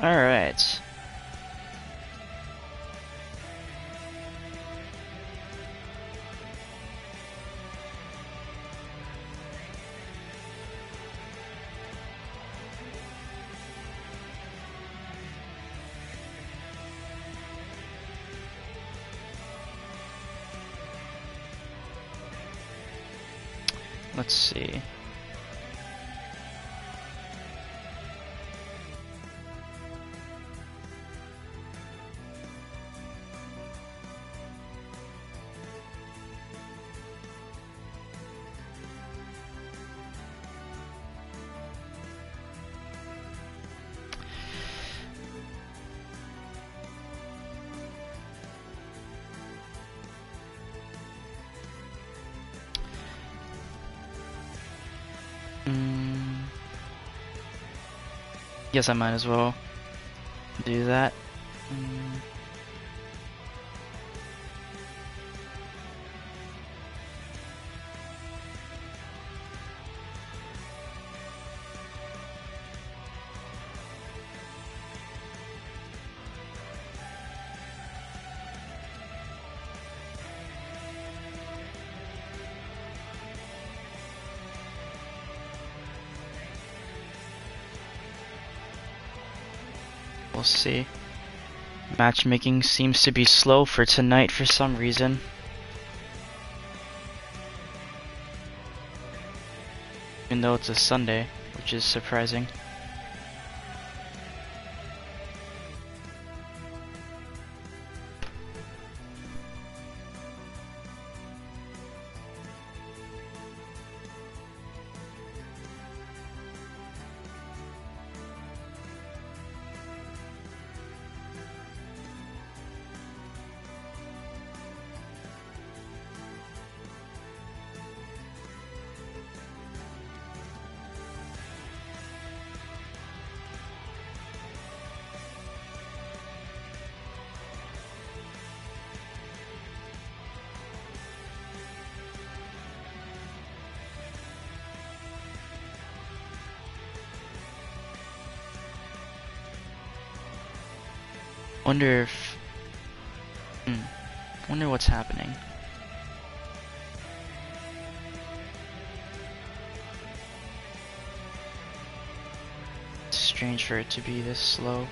Alright. Let's see. Guess I might as well do that. We'll see. Matchmaking seems to be slow for tonight for some reason. Even though it's a Sunday, which is surprising. Wonder if... wonder what's happening. It's strange for it to be this slow.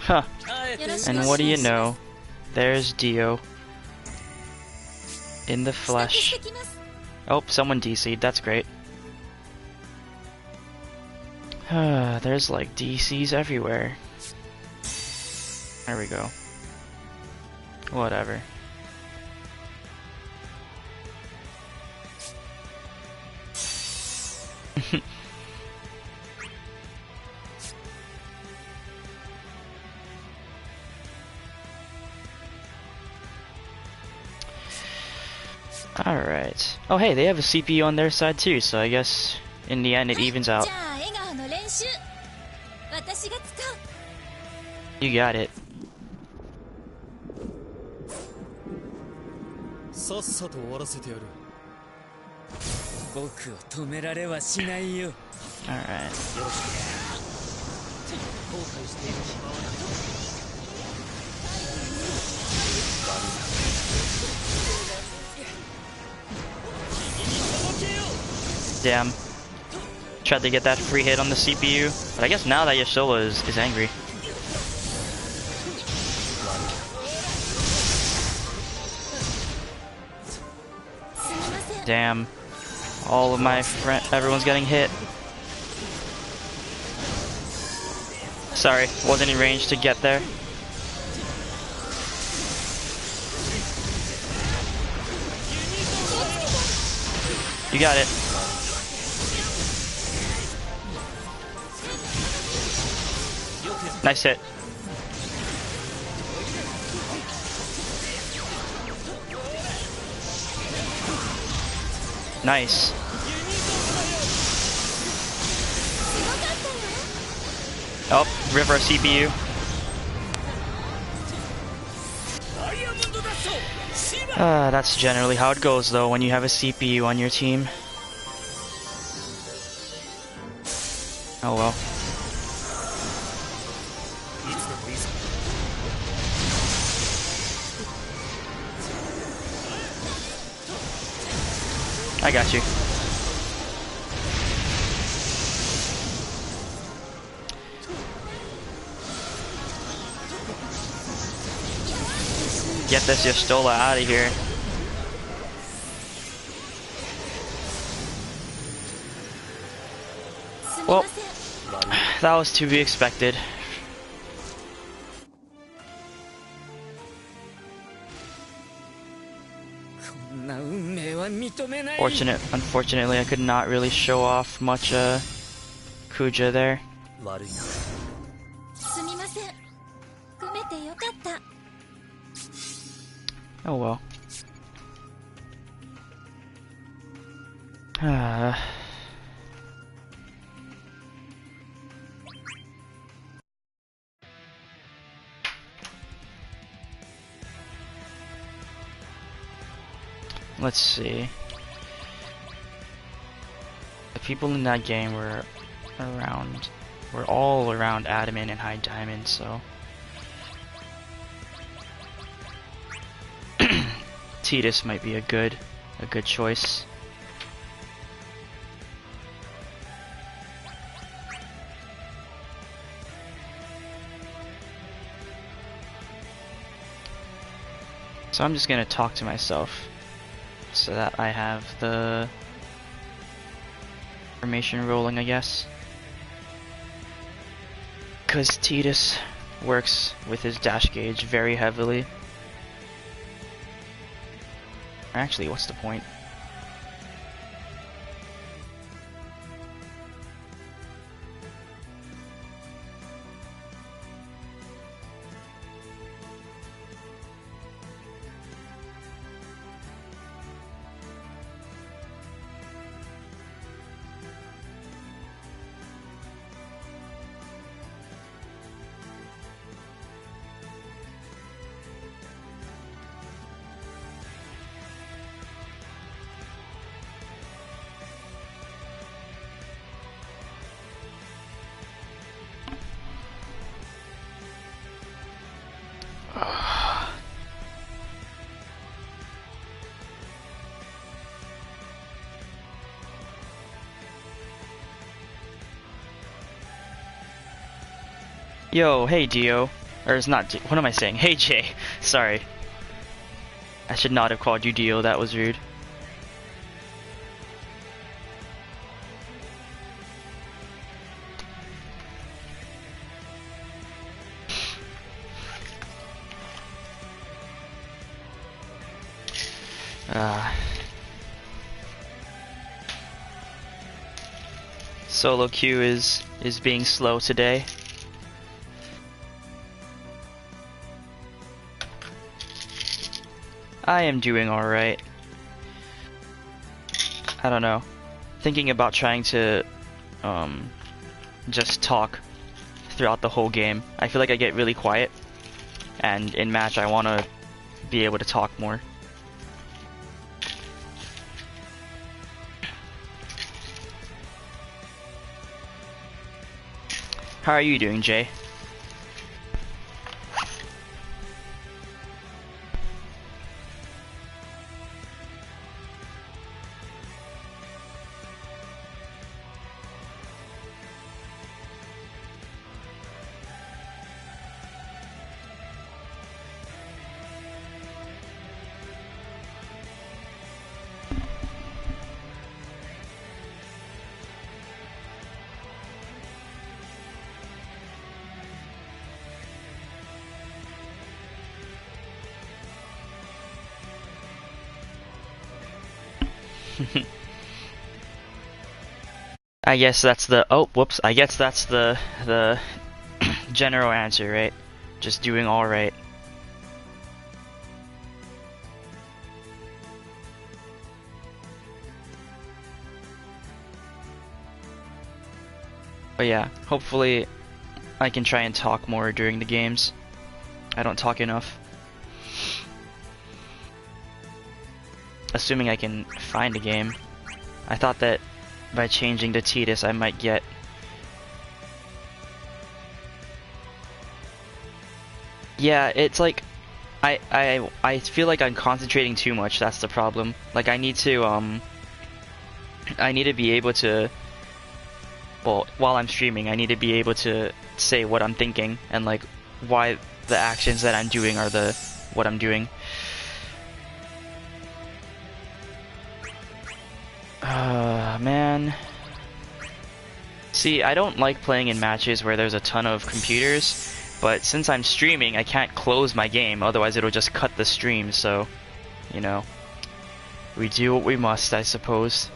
Huh. And what do you know? There's Dio. In the flesh. Oh, someone DC'd. That's great. There's like DCs everywhere. There we go. Whatever. Alright. Oh hey, they have a CPU on their side too, so I guess in the end it evens out. You got it. Alright. Damn. Tried to get that free hit on the CPU, but I guess now that Yashoa is angry. Damn. All of my everyone's getting hit. Sorry, wasn't in range to get there. You got it. Nice hit. Nice. Oh, reverse CPU. That's generally how it goes though when you have a CPU on your team. Oh well. I got you. Get this Yostola out of here. Well, that was to be expected. Unfortunately, I could not really show off much Kuja there. Oh well. Let's see. The people in that game were all around Adamant and High Diamond, so Tidus might be a good choice. So I'm just gonna talk to myself so that I have the information rolling, I guess. Because Tidus works with his dash gauge very heavily. Actually, what's the point? Yo, hey Dio. Or it's not Dio. What am I saying? Hey Jay. Sorry. I should not have called you Dio, that was rude. Solo queue is being slow today. I am doing alright. I don't know. Thinking about trying to just talk throughout the whole game. I feel like I get really quiet, and in match I want to be able to talk more. How are you doing, Jay? I guess that's the I guess that's the general answer, right? Just doing all right. But yeah, hopefully I can try and talk more during the games. I don't talk enough. Assuming I can find a game. I thought that by changing to Tidus I might get... Yeah, it's like... I feel like I'm concentrating too much, that's the problem. Like I need to be able to... Well, while I'm streaming, I need to be able to say what I'm thinking and like why the actions that I'm doing are what I'm doing. Man. See, I don't like playing in matches where there's a ton of computers, but since I'm streaming, I can't close my game, otherwise it'll just cut the stream, so, you know, we do what we must, I suppose.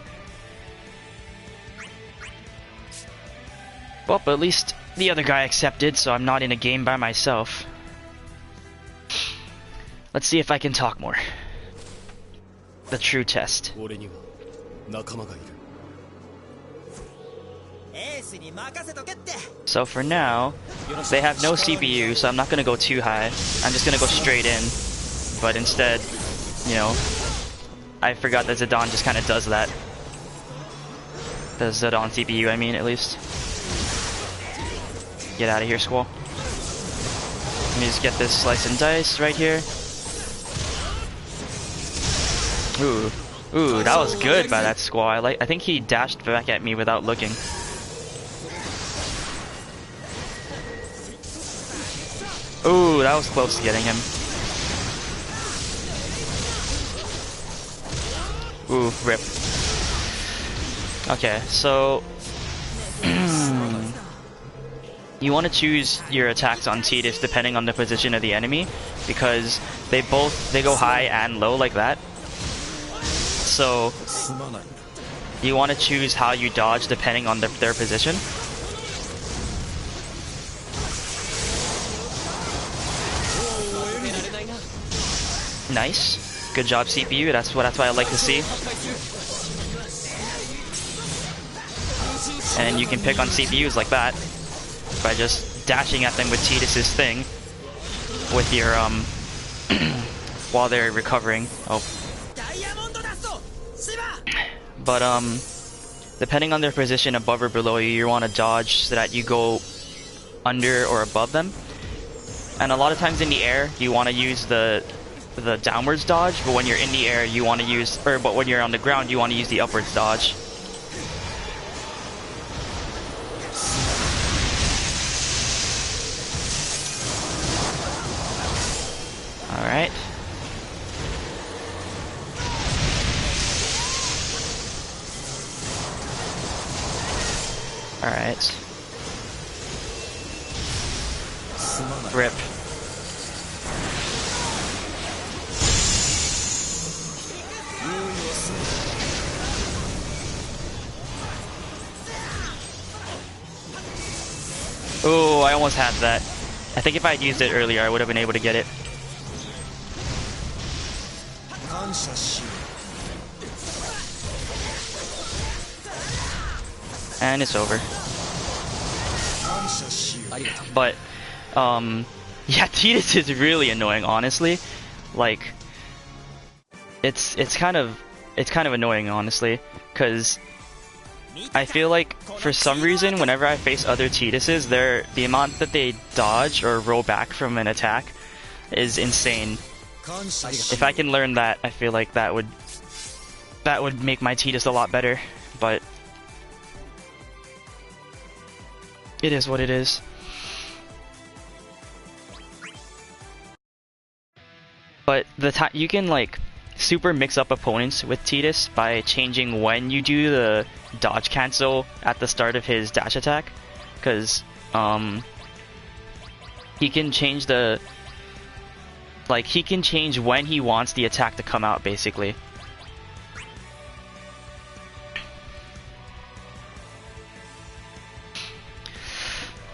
Well, but at least the other guy accepted, so I'm not in a game by myself. Let's see if I can talk more. The true test. So for now, they have no CPU, so I'm not gonna go too high. I'm just gonna go straight in. But instead, you know, I forgot that Zidane just kind of does that. The Zidane CPU, I mean, at least. Get out of here, Squall. Let me just get this slice and dice right here. Ooh, that was good by that Squall. I think he dashed back at me without looking. Ooh, that was close to getting him. Ooh, rip. Okay, so you want to choose your attacks on Tidus depending on the position of the enemy, because they go high and low like that. So you want to choose how you dodge depending on their position. Nice. Good job, CPU. That's what I like to see. And you can pick on CPUs like that by just dashing at them with Tidus's thing with your while they're recovering. Oh. But depending on their position above or below you, you want to dodge so that you go under or above them. And a lot of times in the air, you want to use the downwards dodge, but when you're in the air, you want to use, but when you're on the ground, you want to use the upwards dodge. All right. All right. Rip. Oh, I almost had that. I think if I had used it earlier, I would have been able to get it. And it's over. But, yeah, Tidus is really annoying, honestly. Like, it's kind of annoying, honestly, because I feel like for some reason, whenever I face other Tiduses, the amount that they dodge or roll back from an attack is insane. If I can learn that, I feel like that would make my Tidus a lot better. But it is what it is. But you can like super mix up opponents with Tidus by changing when you do the dodge cancel at the start of his dash attack, because he can change he can change when he wants the attack to come out, basically.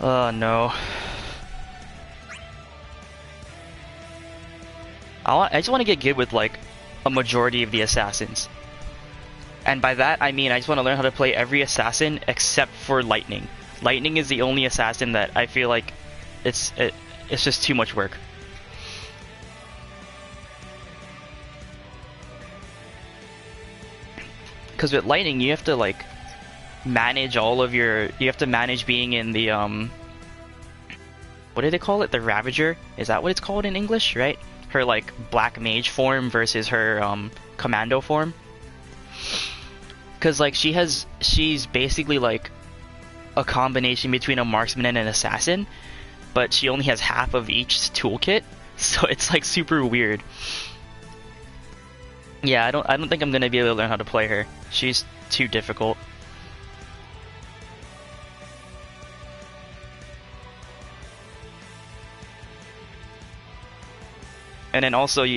Oh no. I just want to get good with like a majority of the assassins. And by that I mean I just want to learn how to play every assassin except for lightning. Lightning is the only assassin that I feel like it's just too much work. Because with lightning, you have to like manage all of your. You have to manage being in the what do they call it? The Ravager? Is that what it's called in English? Right? Her like black mage form versus her commando form. Because like she's basically like a combination between a marksman and an assassin, but she only has half of each toolkit, so it's like super weird. Yeah, I don't think I'm gonna be able to learn how to play her. She's too difficult. And then also, I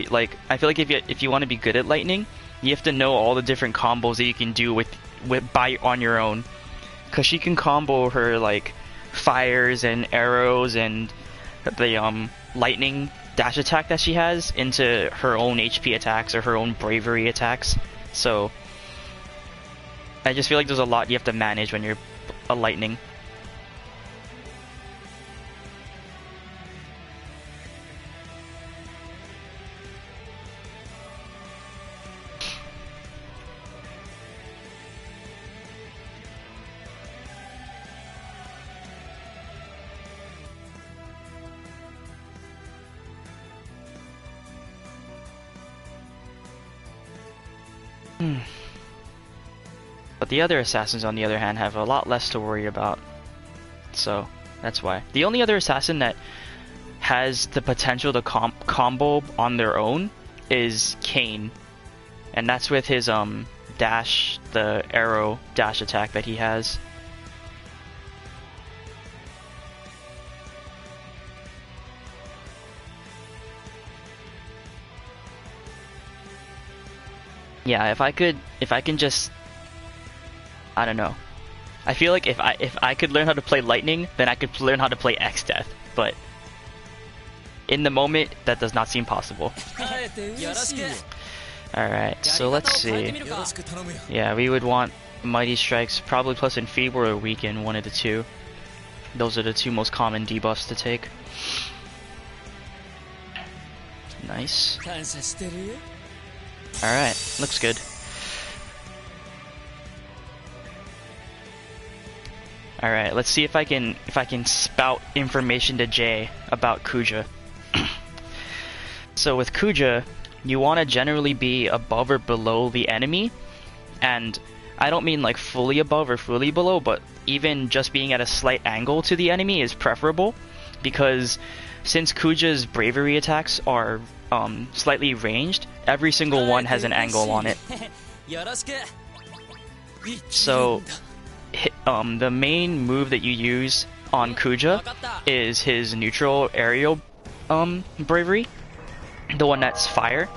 feel like if you want to be good at lightning, you have to know all the different combos that you can do on your own. Cause she can combo her like fires and arrows and the lightning dash attack that she has into her own HP attacks or her own bravery attacks. So I just feel like there's a lot you have to manage when you're a lightning. But the other assassins, on the other hand, have a lot less to worry about. So, that's why. The only other assassin that has the potential to combo on their own is Kane. And that's with his dash, the arrow dash attack that he has. Yeah, if I can just, I don't know. I feel like if I could learn how to play lightning, then I could learn how to play X Death. But in the moment, that does not seem possible. Alright, so let's see. Yeah, we would want Mighty Strikes, probably plus Enfeeble or Weaken, one of the two. Those are the two most common debuffs to take. Nice. Alright, looks good. Alright, let's see if I can spout information to Jay about Kuja. So with Kuja, you want to generally be above or below the enemy, and I don't mean like fully above or fully below, but even just being at a slight angle to the enemy is preferable, because since Kuja's bravery attacks are slightly ranged, every single one has an angle on it. So the main move that you use on Kuja is his neutral aerial bravery, the one that's fire,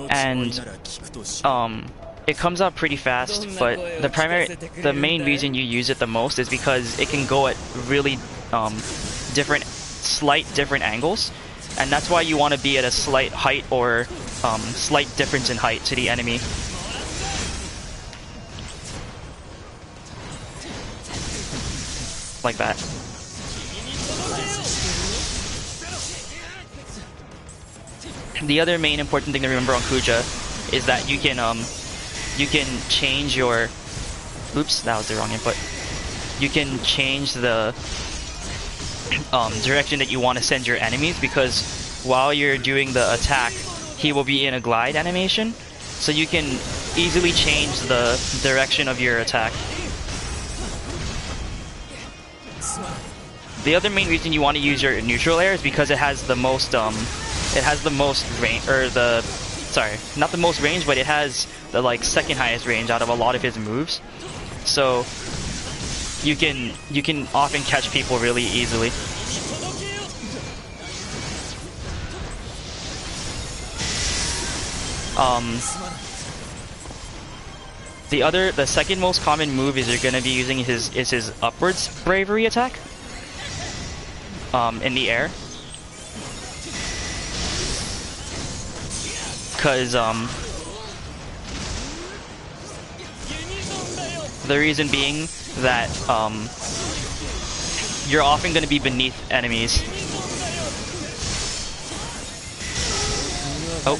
and it comes out pretty fast, but the main reason you use it the most is because it can go at really slight different angles, and that's why you want to be at a slight height or slight difference in height to the enemy. Like that. The other main important thing to remember on Kuja is that you can change your, oops, that was the wrong input. You can change the direction that you want to send your enemies, because while you're doing the attack, he will be in a glide animation, so you can easily change the direction of your attack. The other main reason you want to use your neutral air is because it has the most range, or sorry, not the most range, but it has the like second highest range out of a lot of his moves. So you can often catch people really easily. The second most common move is you're gonna be using his upwards bravery attack. In the air. Cause the reason being that you're often going to be beneath enemies. Oh,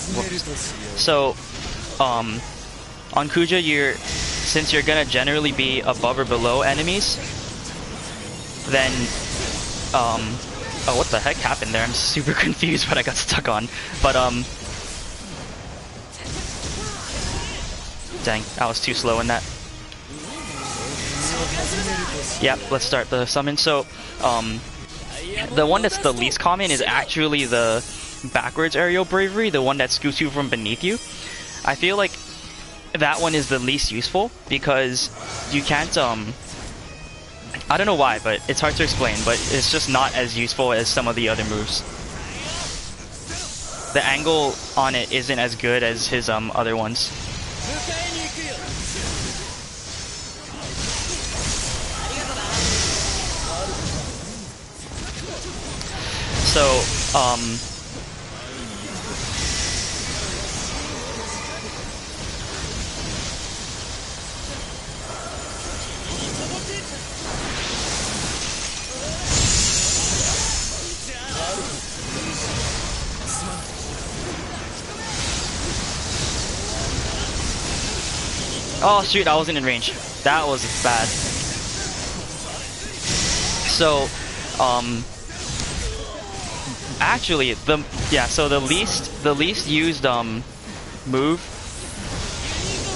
so on Kuja, since you're gonna generally be above or below enemies, then oh, what the heck happened there? I'm super confused what I got stuck on. But dang, I was too slow in that. Yep, let's start the summon. So the one that's the least common is actually the backwards aerial bravery, the one that scoops you from beneath you. I feel like that one is the least useful because you can't I don't know why, but it's hard to explain, but it's just not as useful as some of the other moves. The angle on it isn't as good as his other ones. So oh shoot, I wasn't in range. That was bad. So, actually, the least used move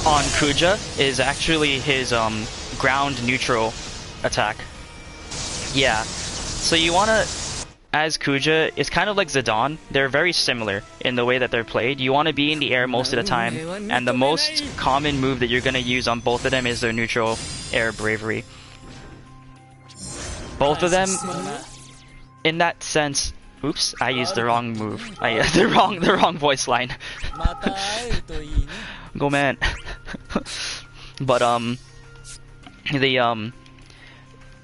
on Kuja is actually his ground neutral attack. Yeah. So you wanna, as Kuja, it's kind of like Zidane. They're very similar in the way that they're played. You want to be in the air most of the time, and the most common move that you're going to use on both of them is their neutral air bravery. Both of them, in that sense, oops, I used the wrong move. The wrong voice line. Go man. But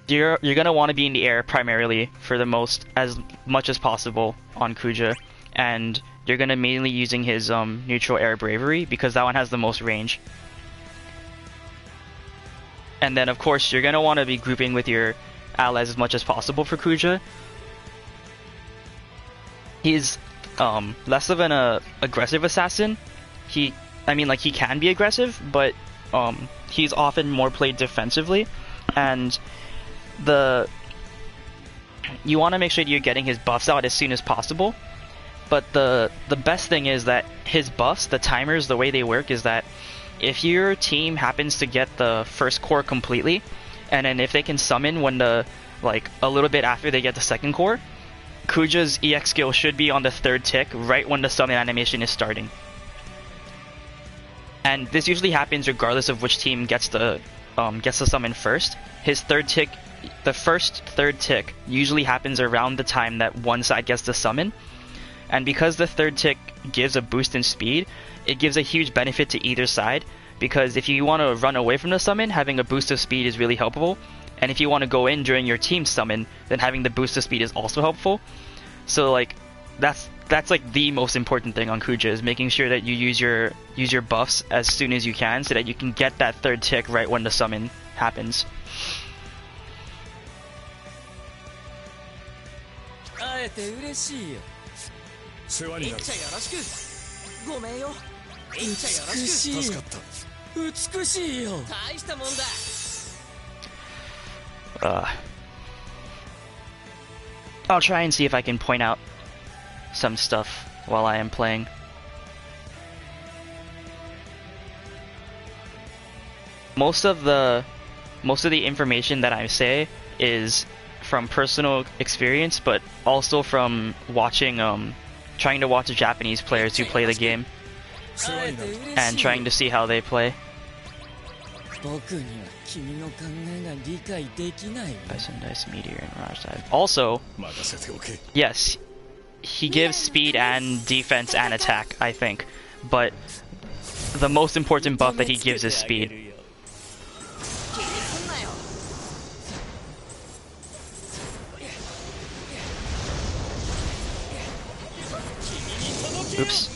you're gonna want to be in the air primarily for as much as possible on Kuja, and you're gonna mainly using his neutral air bravery because that one has the most range. And then of course you're gonna want to be grouping with your allies as much as possible for Kuja. He's less of an aggressive assassin. He can be aggressive, but he's often more played defensively, and you want to make sure you're getting his buffs out as soon as possible. But the best thing is that his buffs, the timers, the way they work is that if your team happens to get the first core completely, and then if they can summon when a little bit after they get the second core, Kuja's EX skill should be on the third tick right when the summon animation is starting. And this usually happens regardless of which team gets the summon first. His third tick, the first third tick, usually happens around the time that one side gets the summon. And because the third tick gives a boost in speed, it gives a huge benefit to either side, because if you want to run away from the summon, having a boost of speed is really helpful. And if you want to go in during your team summon, then having the boost of speed is also helpful. So that's the most important thing on Kuja, is making sure that you use your buffs as soon as you can so that you can get that third tick right when the summon happens. I'll try and see if I can point out some stuff while I am playing. Most of the information that I say is from personal experience, but also from watching, trying to watch Japanese players who play the game and trying to see how they play. Bison Dice, Meteor, and Raj Dive. Also, yes, he gives speed and defense and attack, I think, but the most important buff that he gives is speed. Oops.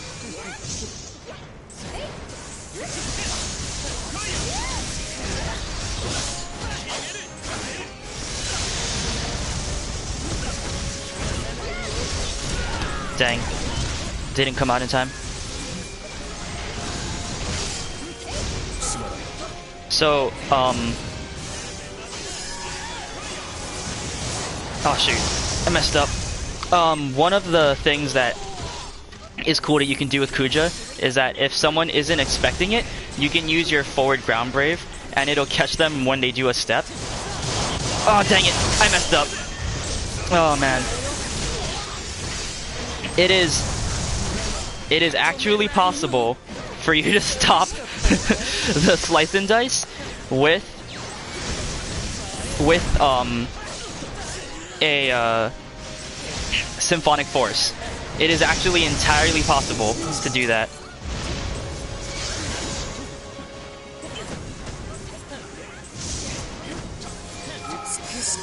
dang. Didn't come out in time. So, oh shoot, I messed up. One of the things that is cool that you can do with Kuja is that if someone isn't expecting it, you can use your forward ground brave and it'll catch them when they do a step. Oh dang it, I messed up. Oh man. It is actually possible for you to stop the slice and dice with a symphonic force. It is actually entirely possible to do that.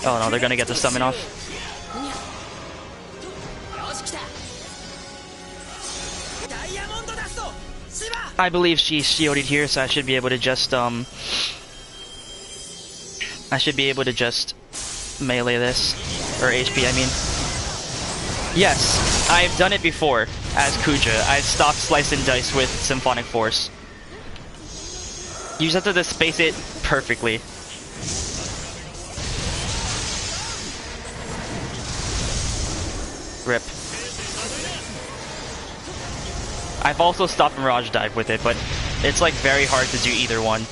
Oh no, they're gonna get the summon off. I believe she's shielded here, so I should be able to just melee this. Or HP, I mean. Yes, I've done it before as Kuja. I've stopped Slice and Dice with Symphonic Force. You just have to space it perfectly. Rip. I've also stopped Mirage Dive with it, but it's like very hard to do either one.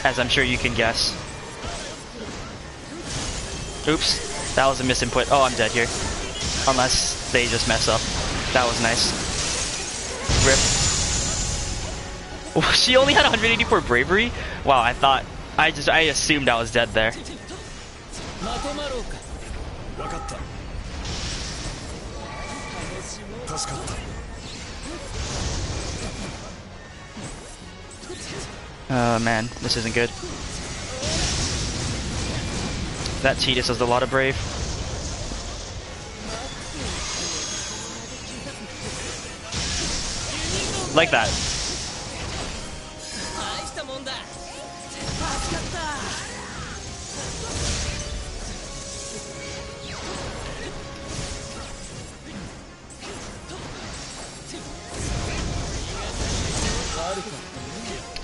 As I'm sure you can guess. Oops, that was a misinput. Oh, I'm dead here. Unless they just mess up. That was nice. Rip. Oh, she only had 184 bravery? Wow, I assumed I was dead there. Oh man, this isn't good. That Tidus has a lot of brave. Like that.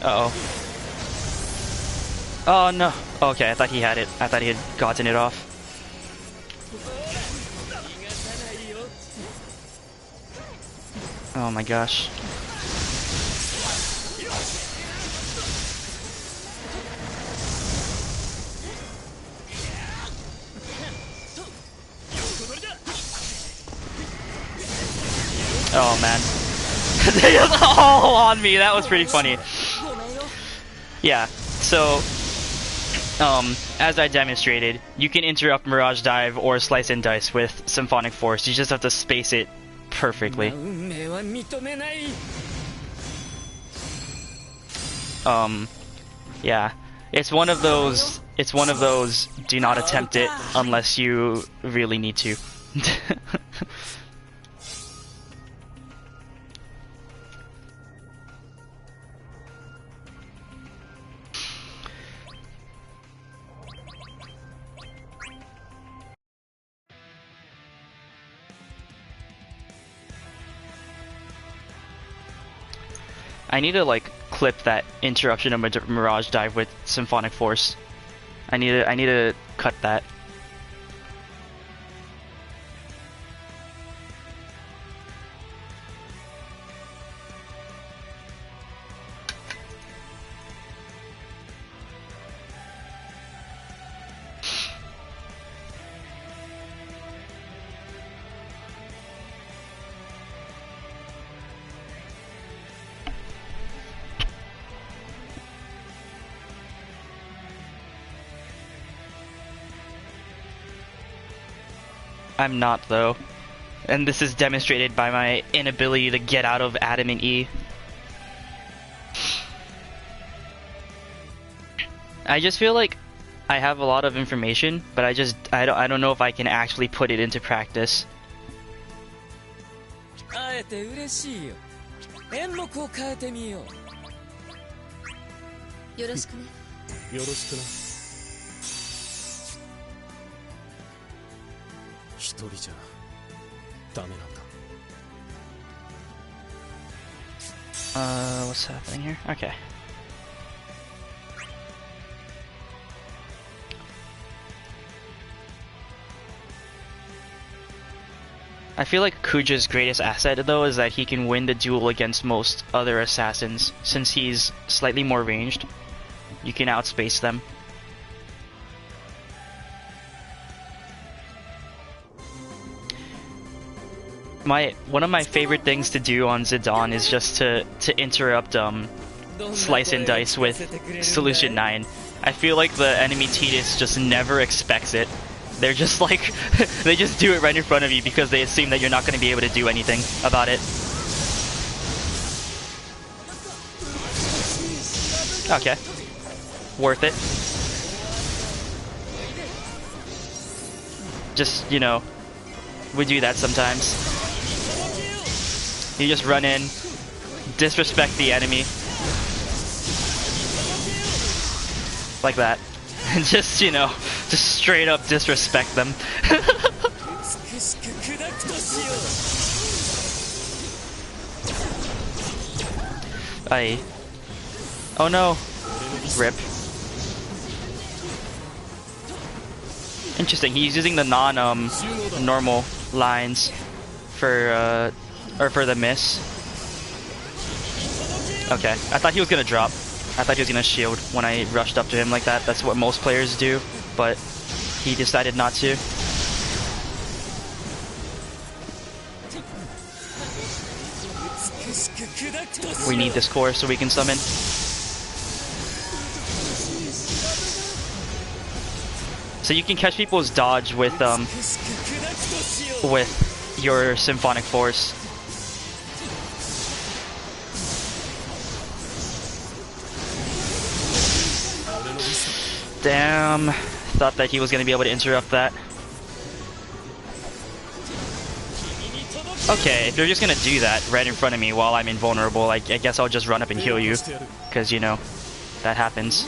Uh-oh. Oh no. Okay, I thought he had it. I thought he had gotten it off. Oh my gosh. Oh man. They just all on me. That was pretty funny. Yeah, so as I demonstrated, you can interrupt Mirage Dive or Slice and Dice with Symphonic Force. You just have to space it perfectly. Yeah. It's one of those do not attempt it unless you really need to. I need to like clip that interruption of Mirage Dive with Symphonic Force. I need to cut that. I'm not though. And this is demonstrated by my inability to get out of Adamant E. I just feel like I have a lot of information, but I don't know if I can actually put it into practice. What's happening here? Okay. I feel like Kuja's greatest asset though is that he can win the duel against most other assassins. Since he's slightly more ranged, you can outspace them. One of my favorite things to do on Zidane is just to interrupt Slice and Dice with Solution 9. I feel like the enemy Tidus just never expects it. They're just like, they just do it right in front of you because they assume that you're not going to be able to do anything about it. Okay. Worth it. Just, you know, we do that sometimes. You just run in, disrespect the enemy. Like that. And just, you know, just straight up disrespect them. Aye. Oh no. Rip. Interesting, he's using the normal lines for for the miss. Okay, I thought he was gonna drop. I thought he was gonna shield when I rushed up to him like that. That's what most players do, but he decided not to. We need this core so we can summon. So you can catch people's dodge with your Symphonic Force. Damn, thought that he was gonna be able to interrupt that. Okay, if you're just gonna do that right in front of me while I'm invulnerable, I guess I'll just run up and heal you. Because, you know, that happens.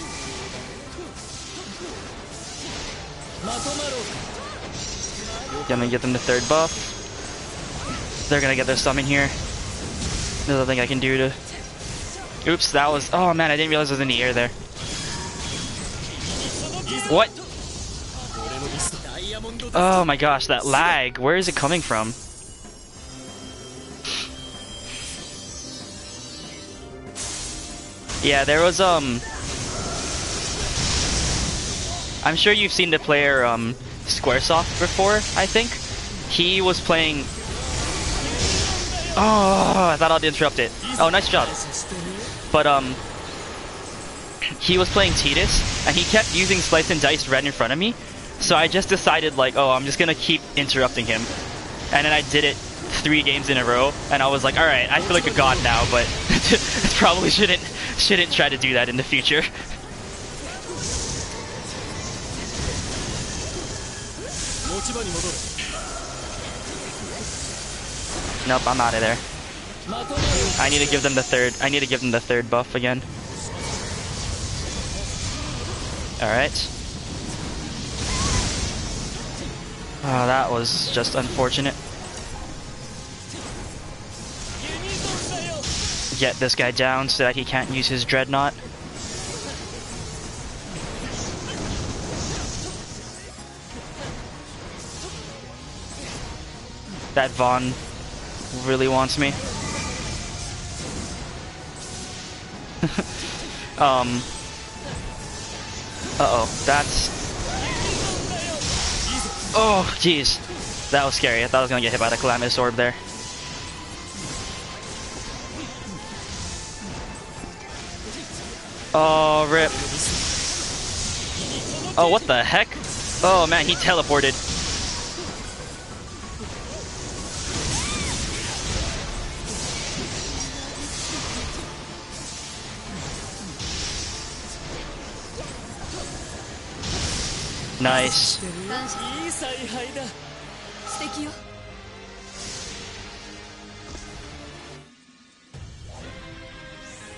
Gonna get them the third buff. They're gonna get their summon here. There's nothing I can do to... Oops, that was... Oh man, I didn't realize it was in the air there. What? Oh my gosh, that lag. Where is it coming from? Yeah, there was I'm sure you've seen the player Squaresoft before, I think. He was playing... Oh, I thought I'd interrupt it. Oh, nice job. But he was playing Tidus, and he kept using Slice and Dice right in front of me. So I just decided, like, oh, I'm just gonna keep interrupting him. And then I did it 3 games in a row, and I was like, alright, I feel like a god now, but probably shouldn't try to do that in the future. Nope, I'm out of there. I need to give them the third buff again. Alright. Oh, that was just unfortunate. Get this guy down so that he can't use his dreadnought. That Vaughn really wants me. Uh-oh, that's... Oh, jeez. That was scary. I thought I was gonna get hit by the Calamitous Orb there. Oh, rip. Oh, what the heck? Oh man, he teleported. Nice.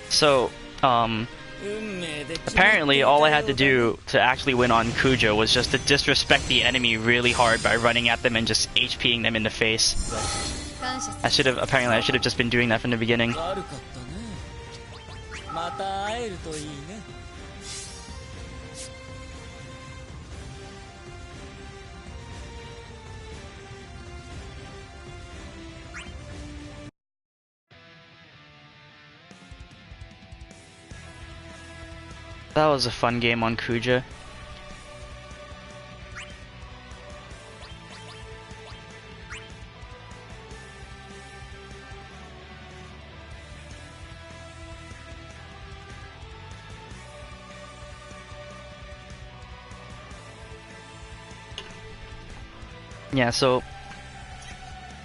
So, Apparently, all I had to do to actually win on Kujo was just to disrespect the enemy really hard by running at them and just HPing them in the face. Apparently I should have just been doing that from the beginning. That was a fun game on Kuja. Yeah, so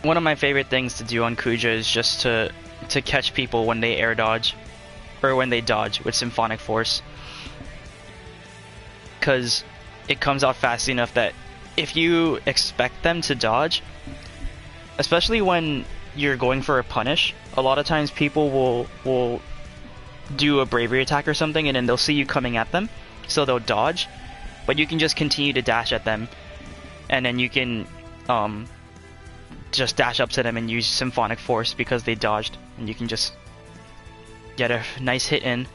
one of my favorite things to do on Kuja is just to catch people when they air dodge or when they dodge with Symphonic Force. Because it comes out fast enough that if you expect them to dodge, especially when you're going for a punish, a lot of times people will do a bravery attack or something and then they'll see you coming at them, so they'll dodge, but you can just continue to dash at them and then you can just dash up to them and use Symphonic Force because they dodged, and you can just get a nice hit in.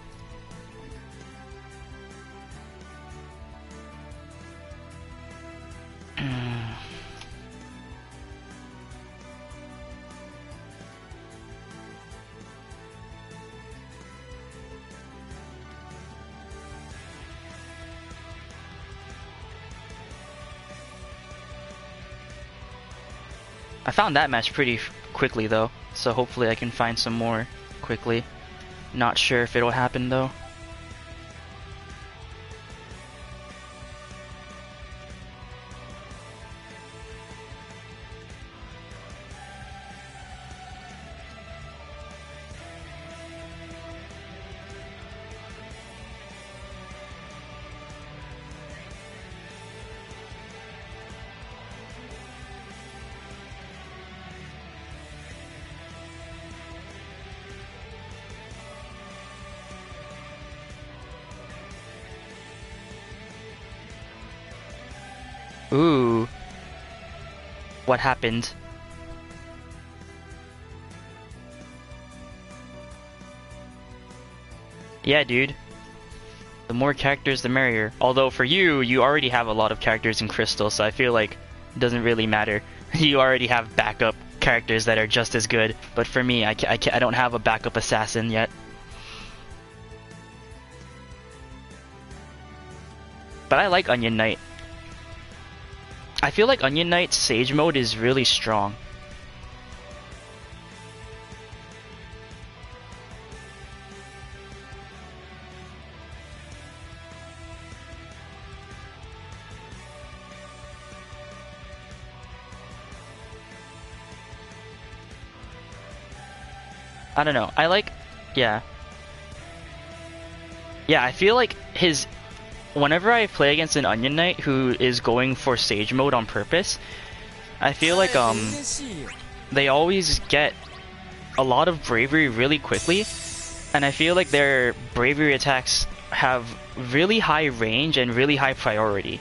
I found that match pretty quickly though, so hopefully I can find some more quickly. Not sure if it'll happen though. Ooh. What happened? Yeah, dude. The more characters, the merrier. Although for you, you already have a lot of characters in Crystal, so I feel like it doesn't really matter. You already have backup characters that are just as good. But for me, I don't have a backup assassin yet. But I like Onion Knight. I feel like Onion Knight's Sage mode is really strong. I don't know. Yeah. Yeah, I feel like whenever I play against an Onion Knight who is going for Sage mode on purpose, I feel like they always get a lot of bravery really quickly, and I feel like their bravery attacks have really high range and really high priority.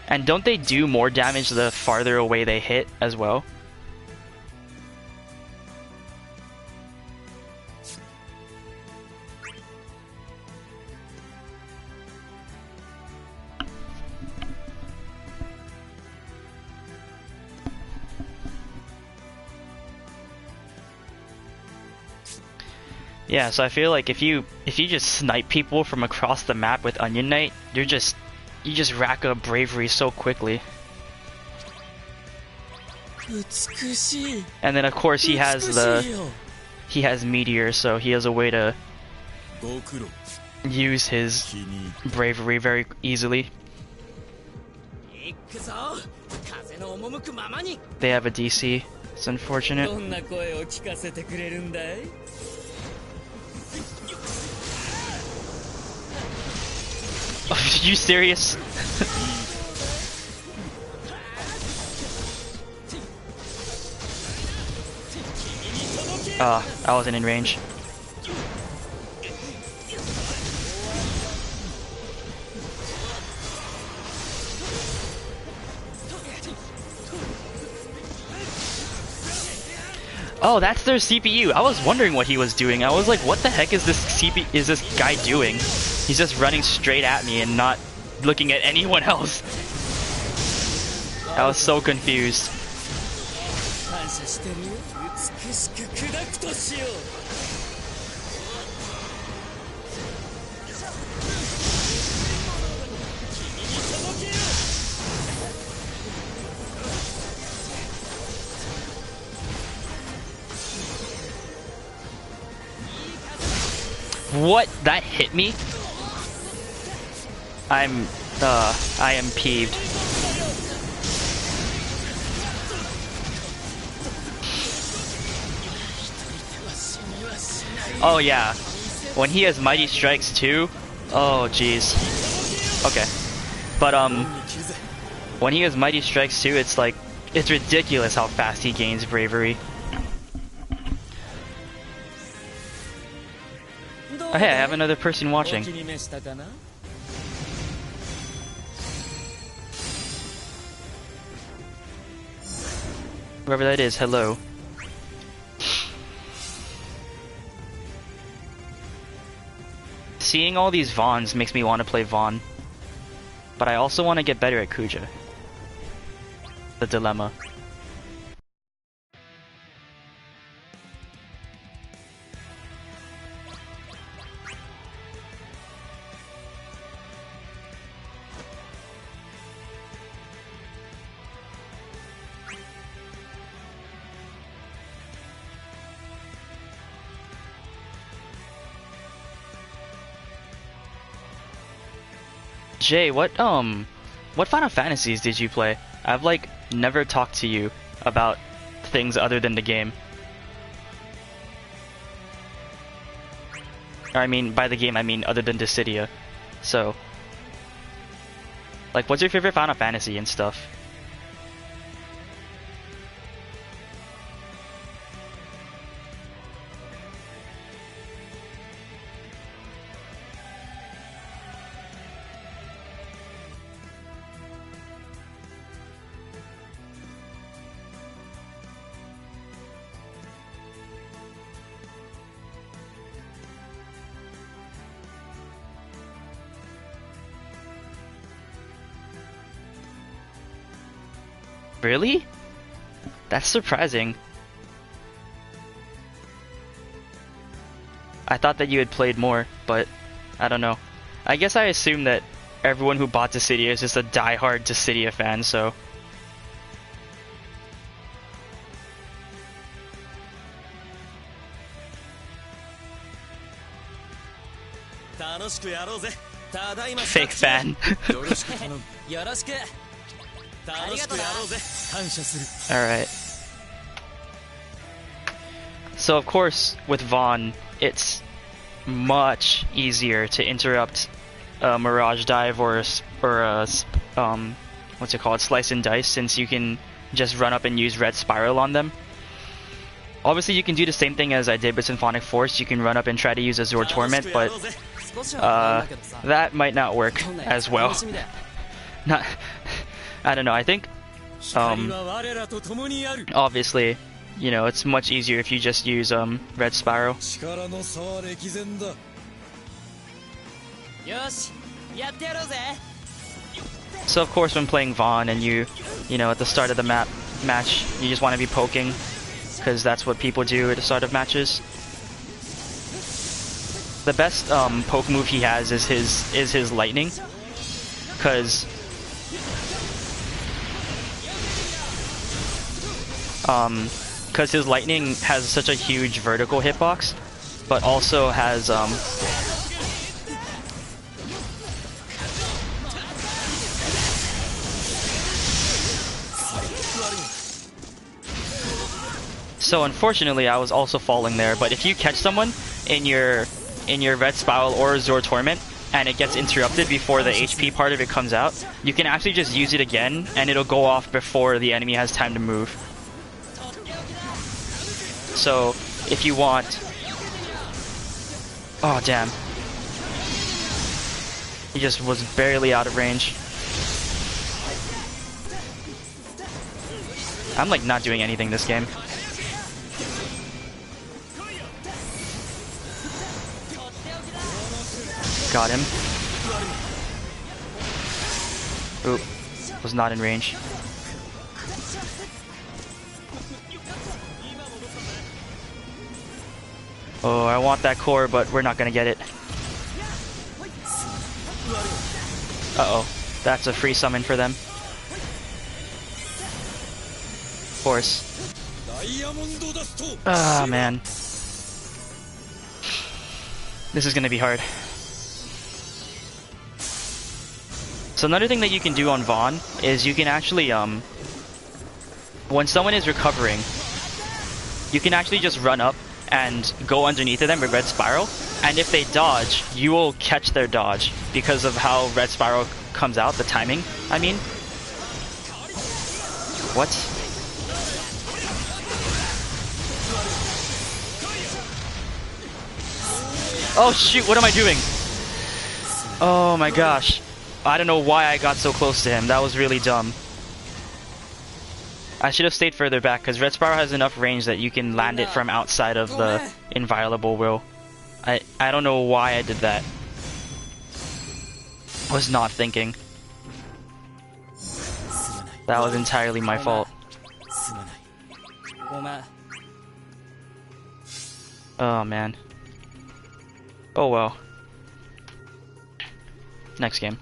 And don't they do more damage the farther away they hit as well? Yeah, so I feel like if you just snipe people from across the map with Onion Knight, you just rack up bravery so quickly. And then of course he has Meteor, so he has a way to use his bravery very easily. They have a DC. It's unfortunate. Are you serious? I wasn't in range. Oh, that's their CPU. I was wondering what he was doing. I was like, what the heck is this guy doing? He's just running straight at me and not looking at anyone else. I was so confused. What? That hit me? I am peeved. Oh yeah, when he has Mighty Strikes too. Oh jeez. Okay, but when he has Mighty Strikes too, it's like it's ridiculous how fast he gains bravery. Oh, hey, I have another person watching. Whoever that is, hello. Seeing all these Vaughns makes me want to play Vaughn. But I also want to get better at Kuja. The dilemma. Jay, what Final Fantasies did you play? I've like never talked to you about things other than the game. Or I mean, by the game I mean other than Dissidia. So, like, what's your favorite Final Fantasy and stuff? Really? That's surprising. I thought that you had played more, but I don't know. I guess I assume that everyone who bought Dissidia is just a die-hard Dissidia fan, so... Fake fan. Alright. So of course, with Vaughn, it's much easier to interrupt a Mirage Dive or a what's it called, Slice and Dice, since you can just run up and use Red Spiral on them. Obviously you can do the same thing as I did with Symphonic Force, you can run up and try to use Azure Torment, but that might not work as well. Not, I don't know, I think, obviously, you know, it's much easier if you just use Red Spiral. So of course when playing Vaughn and you know, at the start of the match, you just want to be poking, because that's what people do at the start of matches. The best poke move he has is his lightning, because his lightning has such a huge vertical hitbox, but also has so unfortunately I was also falling there, but if you catch someone in your Red Spiral or Azure Torment and it gets interrupted before the HP part of it comes out, you can actually just use it again and it'll go off before the enemy has time to move. So if you want. Oh, damn. He just was barely out of range. I'm like not doing anything this game. Got him. Oop. Was not in range. Oh, I want that core, but we're not gonna get it. Uh-oh. That's a free summon for them. Of course. Ah, man. This is gonna be hard. So another thing that you can do on Vaughn is you can actually, when someone is recovering, you can actually just run up and go underneath of them with Red Spiral, and if they dodge, you will catch their dodge because of how Red Spiral comes out, the timing, I mean. What? Oh shoot, what am I doing? Oh my gosh. I don't know why I got so close to him. That was really dumb. I should have stayed further back because Red Spiral has enough range that you can land it from outside of the inviolable will. I don't know why I did that. Was not thinking. That was entirely my fault. Oh man. Oh well. Next game.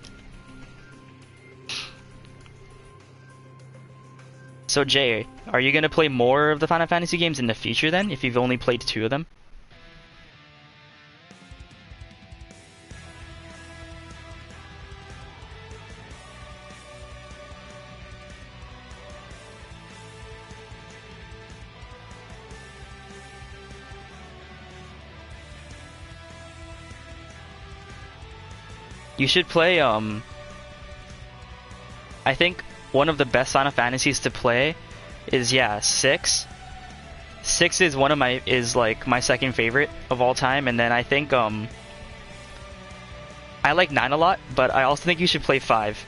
So Jay, are you gonna play more of the Final Fantasy games in the future then, if you've only played 2 of them? You should play, I think one of the best Final Fantasies to play is, yeah, 6. 6 is like my second favorite of all time, and then I think, I like 9 a lot, but I also think you should play 5.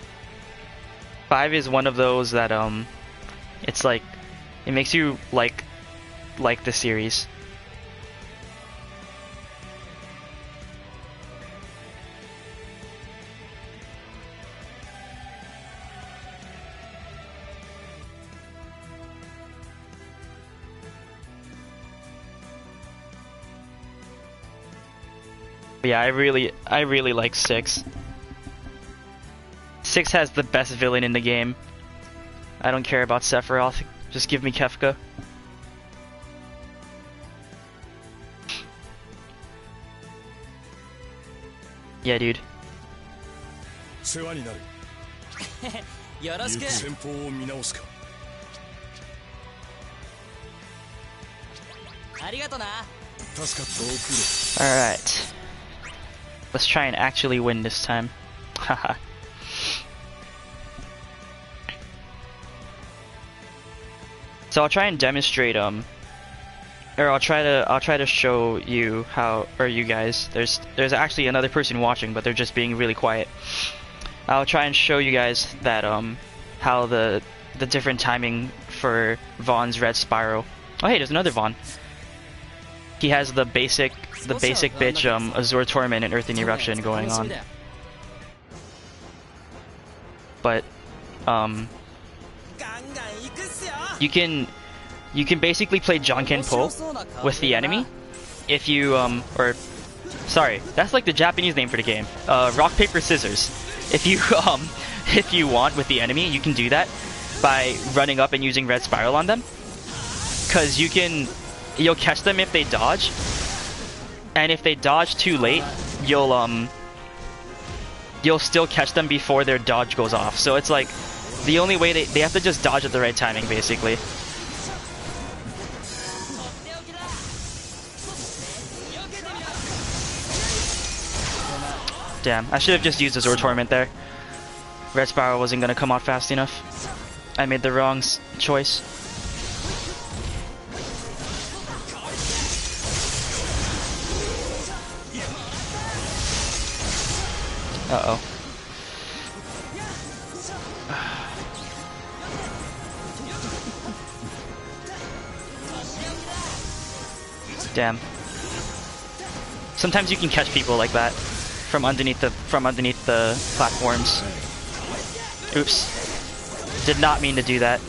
5 is one of those that, it's like, it makes you like the series. Yeah, I really like 6. 6 has the best villain in the game. I don't care about Sephiroth, just give me Kefka. Yeah, dude. Alright. Let's try and actually win this time. Haha. So I'll try and demonstrate or I'll try to show you how, or you guys. There's actually another person watching, but they're just being really quiet. I'll try and show you guys that how the different timing for Vaughn's Red Spiral. Oh hey, there's another Vaughn. He has the basic bitch Azure Torment and Earthing Eruption going on. But you can basically play Jonken Po with the enemy if you or sorry, that's like the Japanese name for the game. Rock paper scissors. If you if you want with the enemy, you can do that by running up and using Red Spiral on them. Cause you'll catch them if they dodge, and if they dodge too late, you'll still catch them before their dodge goes off. So it's like the only way they have to just dodge at the right timing, basically. Damn, I should have just used Azure Torment there. Red Spiral wasn't gonna come out fast enough. I made the wrong choice. Uh-oh. Damn. Sometimes you can catch people like that from underneath the platforms. Oops. Did not mean to do that.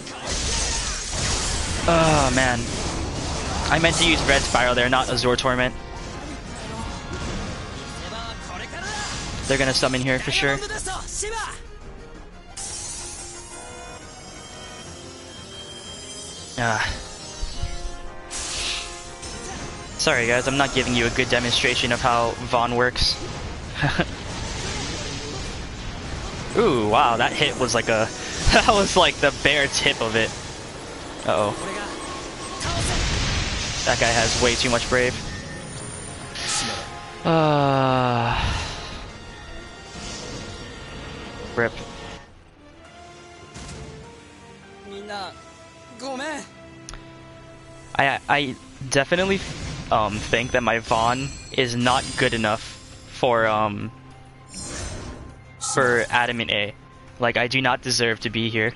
Oh man. I meant to use Red Spiral there, not Azure Torment. They're gonna summon here for sure. Sorry guys, I'm not giving you a good demonstration of how Vaughn works. Ooh, wow, that hit was like a... that was like the bare tip of it. Uh-oh. That guy has way too much Brave. Rip. I definitely think that my Vaughn is not good enough for Adamant A. Like, I do not deserve to be here.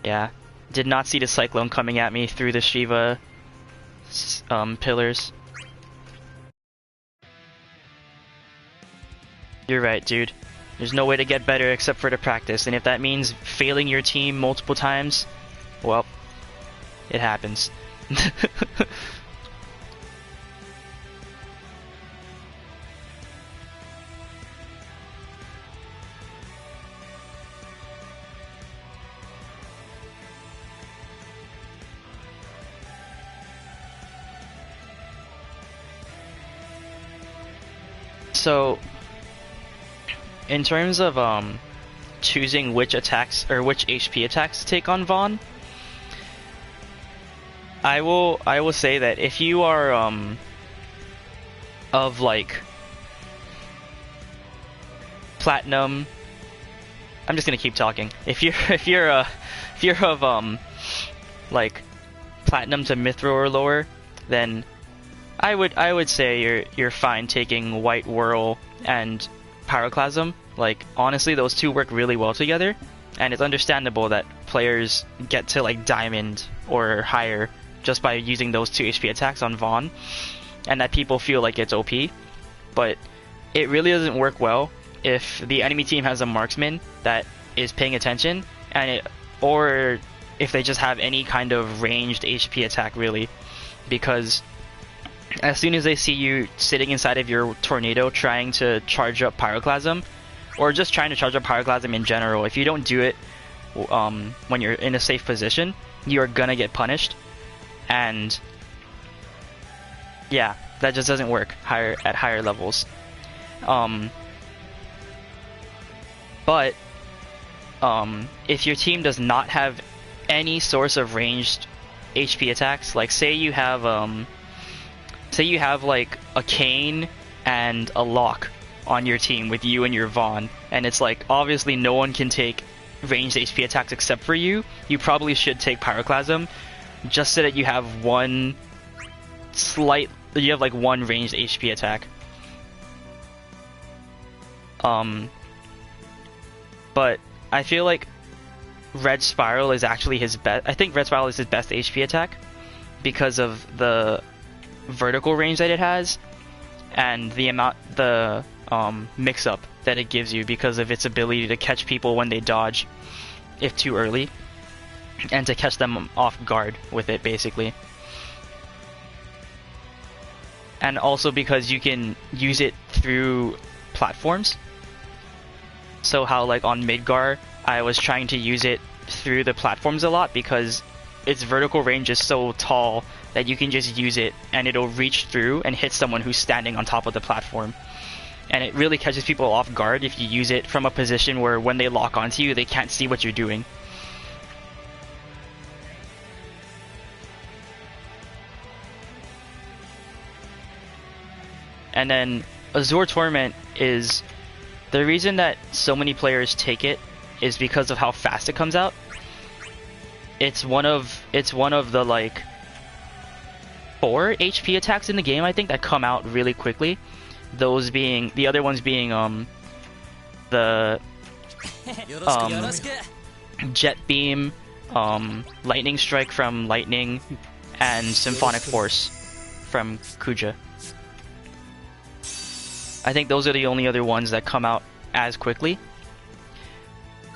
Yeah, did not see the Cyclone coming at me through the Shiva pillars. You're right, dude. There's no way to get better except for to practice, and if that means failing your team multiple times, well, it happens. So, in terms of choosing which attacks or which HP attacks to take on Vaughn, I will say that if you are of like platinum, I'm just gonna keep talking. If you're of like platinum to Mithril or lower, then I would say you're fine taking White Whirl and Pyroclasm. Like, honestly, those two work really well together, and it's understandable that players get to like Diamond or higher just by using those two HP attacks on Vaughn, and that people feel like it's OP, but it really doesn't work well if the enemy team has a marksman that is paying attention, or if they just have any kind of ranged HP attack, really, because as soon as they see you sitting inside of your tornado trying to charge up Pyroclasm, or just trying to charge up Pyroclasm in general, if you don't do it when you're in a safe position, you are gonna get punished. And yeah, that just doesn't work at higher levels. But if your team does not have any source of ranged HP attacks, like say you have like a Cane and a Lock on your team with you and your Vaughn, and it's like obviously no one can take ranged HP attacks except for you, you probably should take Pyroclasm just so that you have one ranged HP attack. But I feel like Red Spiral is actually his best. I think Red Spiral is his best HP attack because of the vertical range that it has and the mix-up that it gives you because of its ability to catch people when they dodge if too early, and to catch them off guard with it, basically. And also because you can use it through platforms. So how like on Midgar, I was trying to use it through the platforms a lot because its vertical range is so tall that you can just use it and it'll reach through and hit someone who's standing on top of the platform. And it really catches people off guard if you use it from a position where when they lock onto you, they can't see what you're doing. And then Azure Torment is... the reason that so many players take it is because of how fast it comes out. It's one of the like 4 HP attacks in the game, I think, that come out really quickly. Those being the other ones being the Jet Beam, Lightning Strike from Lightning, and Symphonic Force from Kuja. I think those are the only other ones that come out as quickly.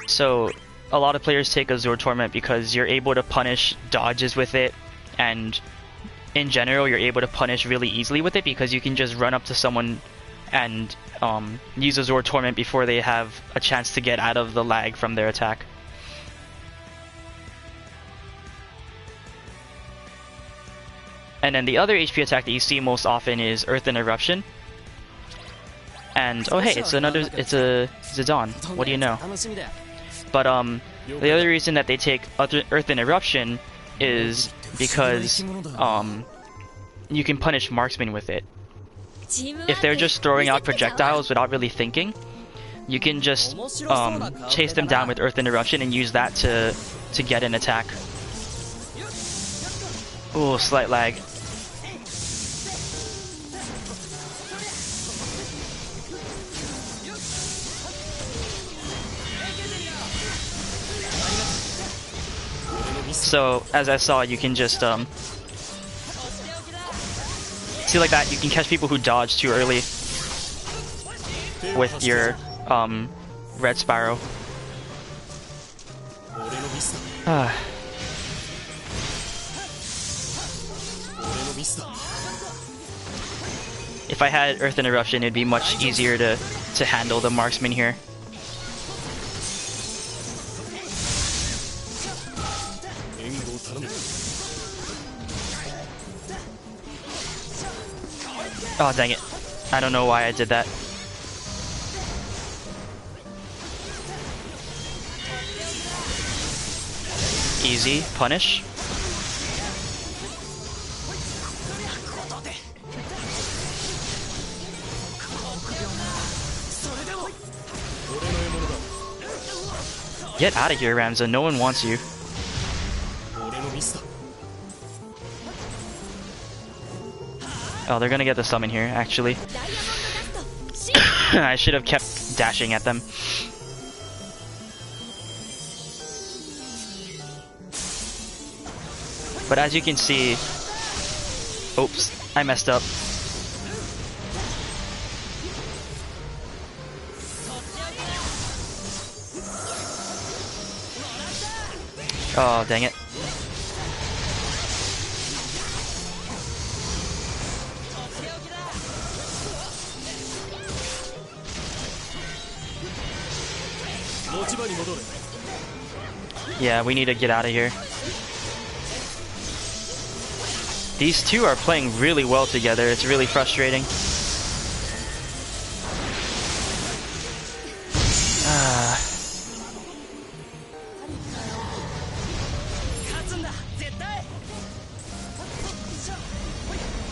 So a lot of players take Azure Torment because you're able to punish dodges with it, and in general you're able to punish really easily with it because you can just run up to someone and use Azure Torment before they have a chance to get out of the lag from their attack. And then the other HP attack that you see most often is Earthen Eruption. And oh hey, it's a Zidane. What do you know? But the other reason that they take Earthen Eruption is because you can punish marksmen with it. If they're just throwing out projectiles without really thinking, you can just chase them down with Earthen Eruption and use that to get an attack. Ooh, slight lag. So, as I saw, you can just, see like that, you can catch people who dodge too early with your, Red Sparrow. If I had Earthen Eruption, it'd be much easier to handle the marksman here. Oh, dang it. I don't know why I did that. Easy. Punish. Get out of here, Ramza. No one wants you. Oh, they're gonna get the summon here, actually. I should have kept dashing at them. But as you can see... Oops, I messed up. Oh, dang it. Yeah, we need to get out of here. These two are playing really well together. It's really frustrating.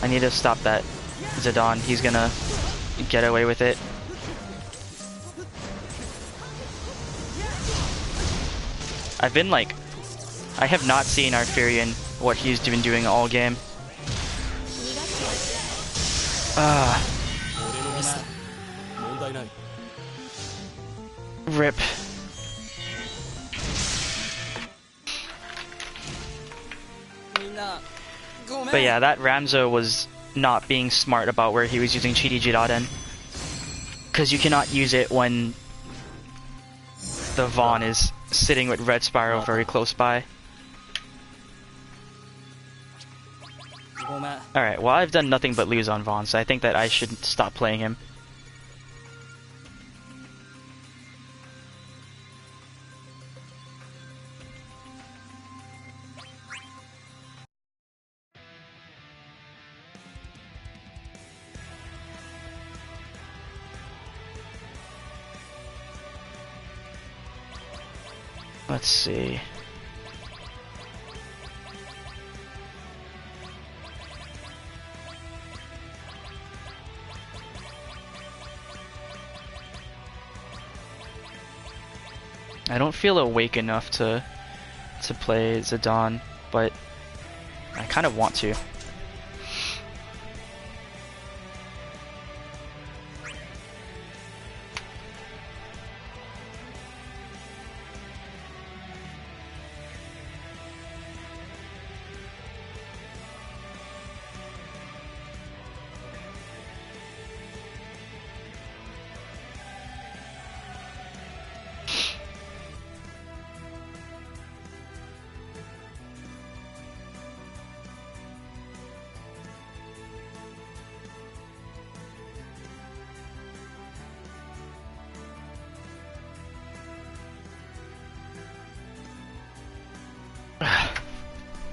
I need to stop that Zidane. He's gonna get away with it. I've been like... I have not seen Arthurian, what he's been doing all game. RIP. But yeah, that Ramzo was not being smart about where he was using Chidi Jiraden. Because you cannot use it when the Vaughn is sitting with Red Sparrow very close by. Alright, well I've done nothing but lose on Vaughn, so I think that I should stop playing him. Let's see. I don't feel awake enough to play Zidane, but I kind of want to.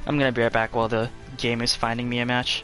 I'm gonna be right back while the game is finding me a match.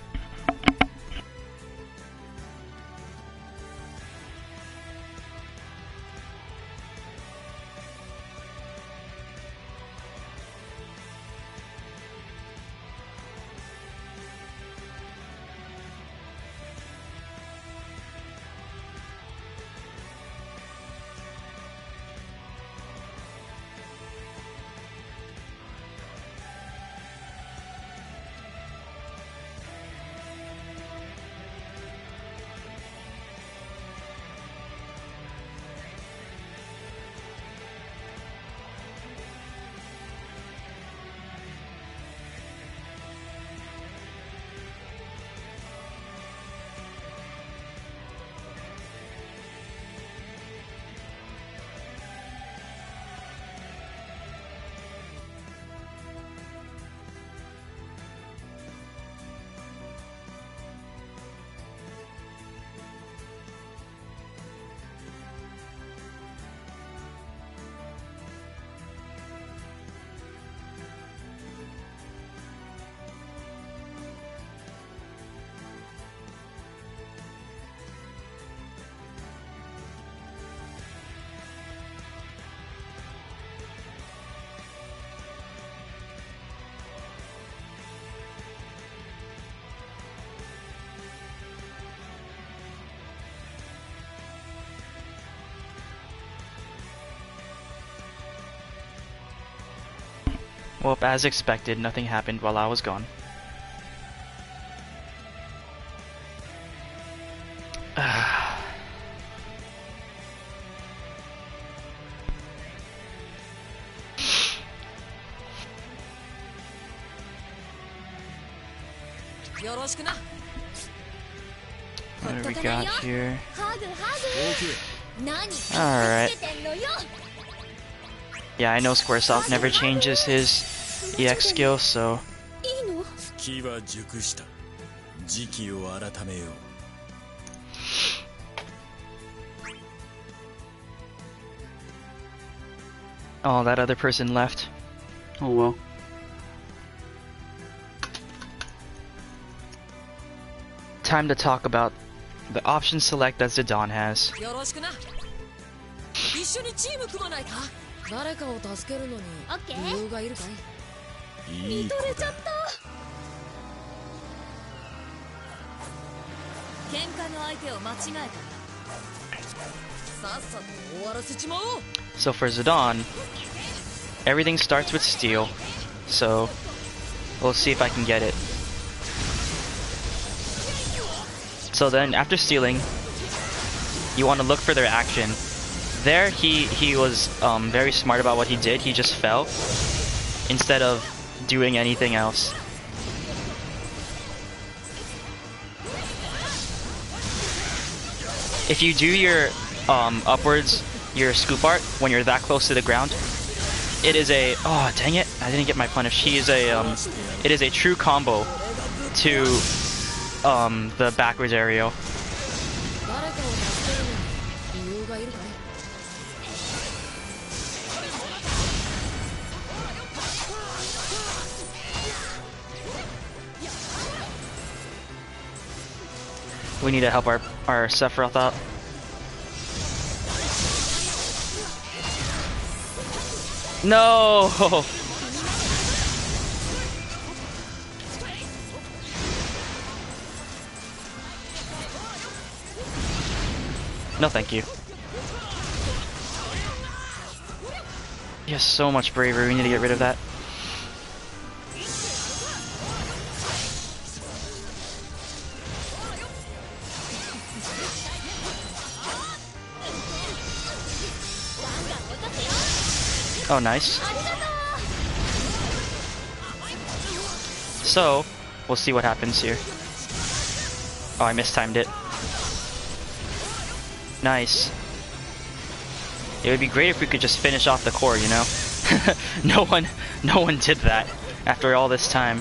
Well, as expected, nothing happened while I was gone. What do we got here? Alright. Yeah, I know Squaresoft never changes his EX skill, so... Oh, that other person left. Oh well. Time to talk about the option select that Zidane has. So for Zidane, everything starts with steel, so we'll see if I can get it. So then after stealing, you want to look for their action. There he was very smart about what he did. He just fell instead of doing anything else. If you do your upwards, your scoop art when you're that close to the ground, it is a dang it, I didn't get my punish. He is a it is a true combo to the backwards aerial. We need to help our Sephiroth out. No! No, thank you. He has so much bravery, we need to get rid of that. Oh, nice. So, we'll see what happens here. Oh, I mistimed it. Nice. It would be great if we could just finish off the core, you know? No one did that after all this time.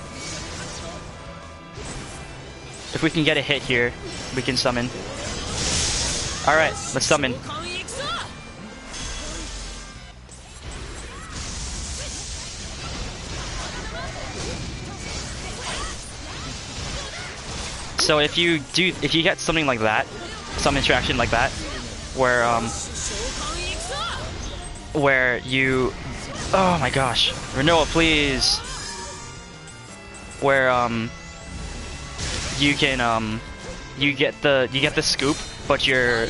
If we can get a hit here, we can summon. Alright, let's summon. So if you get something like that, some interaction like that, where you, oh my gosh, Renoa, please, where you can you get the scoop, but you're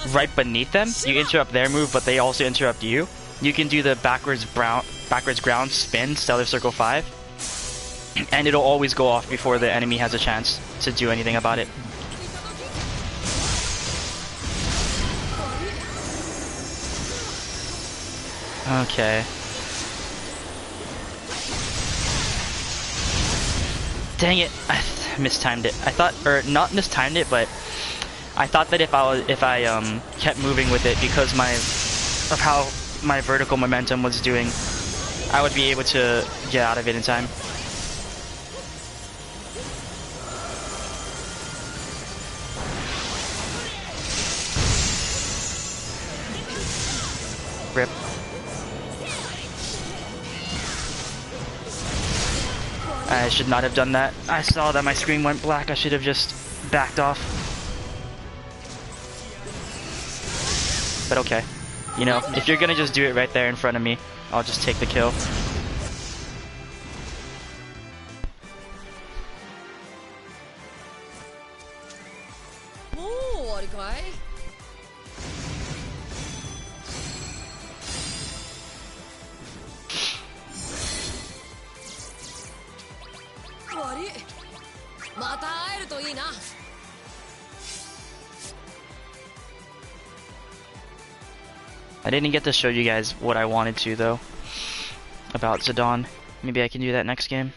right beneath them. You interrupt their move, but they also interrupt you. You can do the backwards ground spin, Stellar Circle 5, and it'll always go off before the enemy has a chance to do anything about it. Okay. Dang it! I mistimed it. I thought, or not mistimed it, but I thought that if I kept moving with it because of how my vertical momentum was doing, I would be able to get out of it in time. Rip. I should not have done that. I saw that my screen went black. I should have just backed off. But okay. You know, if you're gonna just do it right there in front of me, I'll just take the kill. I didn't get to show you guys what I wanted to, though, about Zidane. Maybe I can do that next game.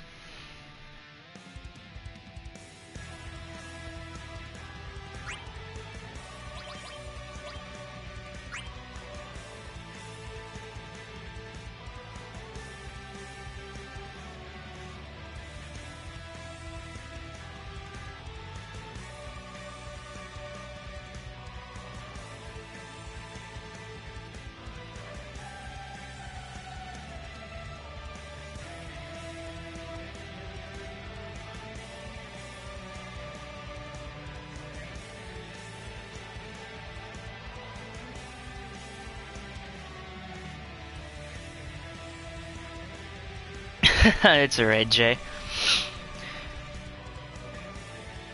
It's alright, Jay.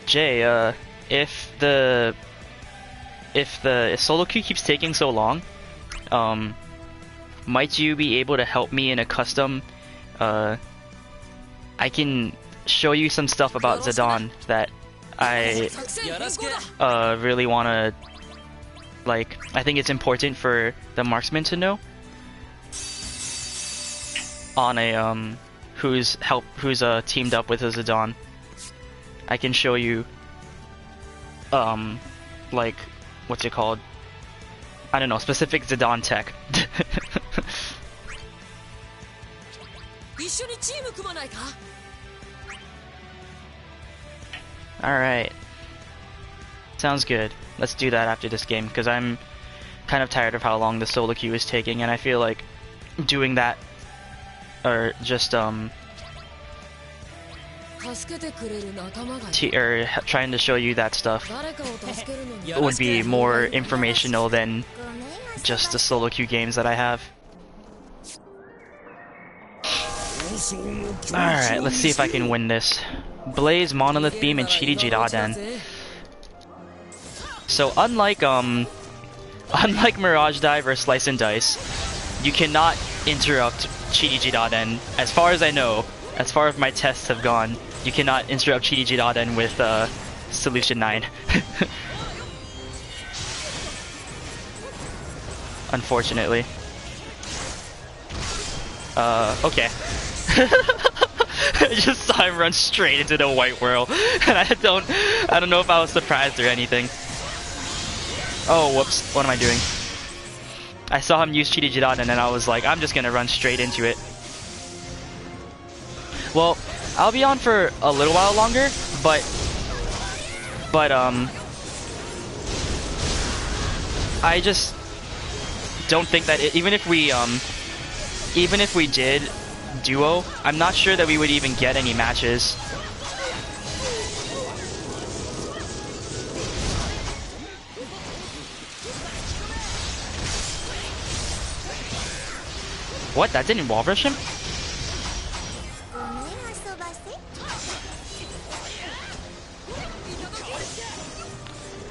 Jay, if solo queue keeps taking so long, might you be able to help me in a custom? I can show you some stuff about Zidane that I really wanna, like, I think it's important for the marksman to know on a who's teamed up with a Zidane. I can show you like, what's it called? I don't know, specific Zidane tech. Alright. Sounds good. Let's do that after this game, because I'm kind of tired of how long the solo queue is taking, and I feel like doing that, or just trying to show you that stuff would be more informational than just the solo queue games that I have. Alright, let's see if I can win this. Blaze, Monolith Beam, and Chiri Jiraden. So unlike Mirage Dive or Slice and Dice, you cannot interrupt Chiri Jiraden. As far as I know, as far as my tests have gone, you cannot interrupt Chiri Jiraden with Solution 9. Unfortunately. Okay. I just saw him run straight into the white whirl, and I don't know if I was surprised or anything. Oh, whoops, what am I doing? I saw him use Chiri Jiraden, and I was like, I'm just gonna run straight into it. Well, I'll be on for a little while longer, but I just don't think that even if we did duo, I'm not sure that we would even get any matches. What? That didn't wall rush him?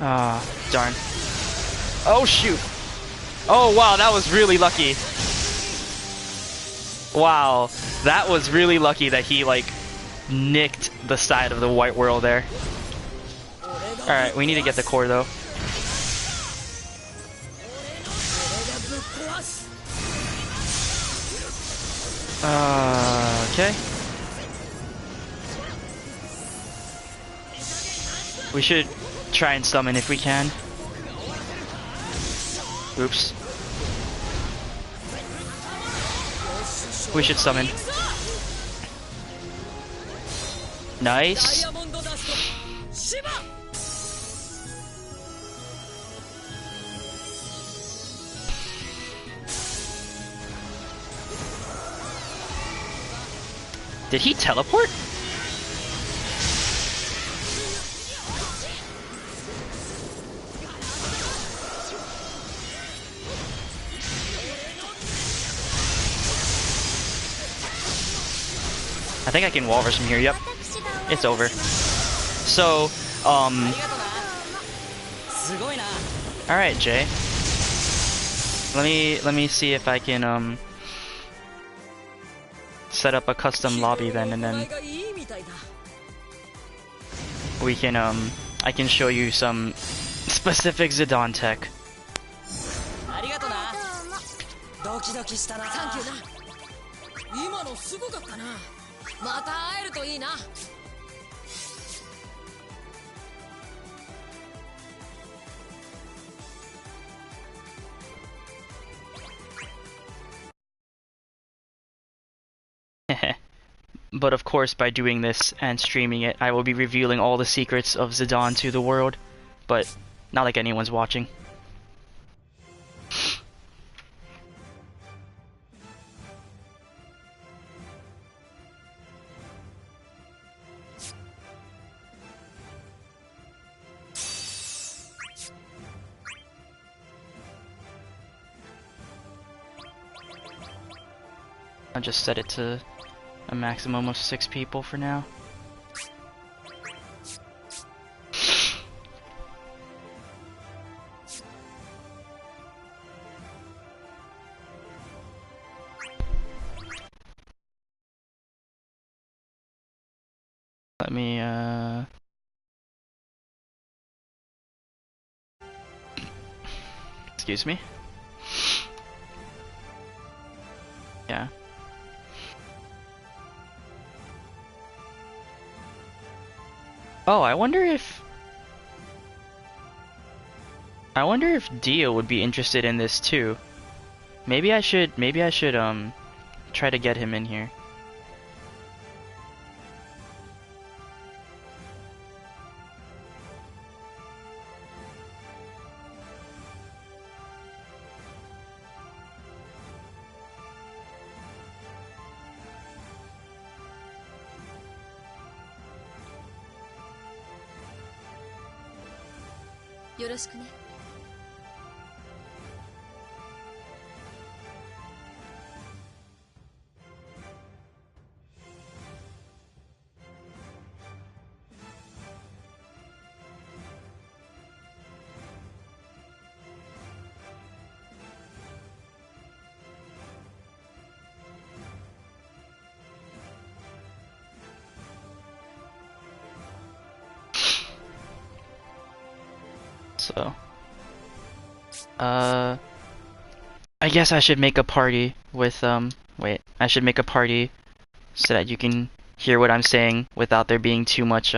Ah, darn. Oh shoot! Oh wow, that was really lucky. Wow, that was really lucky that he like nicked the side of the white world there. Alright, we need to get the core though. Okay. We should try and summon if we can. Oops. We should summon. Nice. Did he teleport? I think I can wall rush from here. Yep. It's over. So, alright, Jay. Let me see if I can set up a custom lobby then, and then we can I can show you some specific Zidane tech. But of course, by doing this and streaming it, I will be revealing all the secrets of Zidane to the world, but not like anyone's watching. I'll just set it to a maximum of 6 people for now. Let me excuse me. Yeah. Oh, I wonder if Dio would be interested in this too. Maybe I should try to get him in here. So, I guess I should make a party with, wait, I should make a party so that you can hear what I'm saying without there being too much,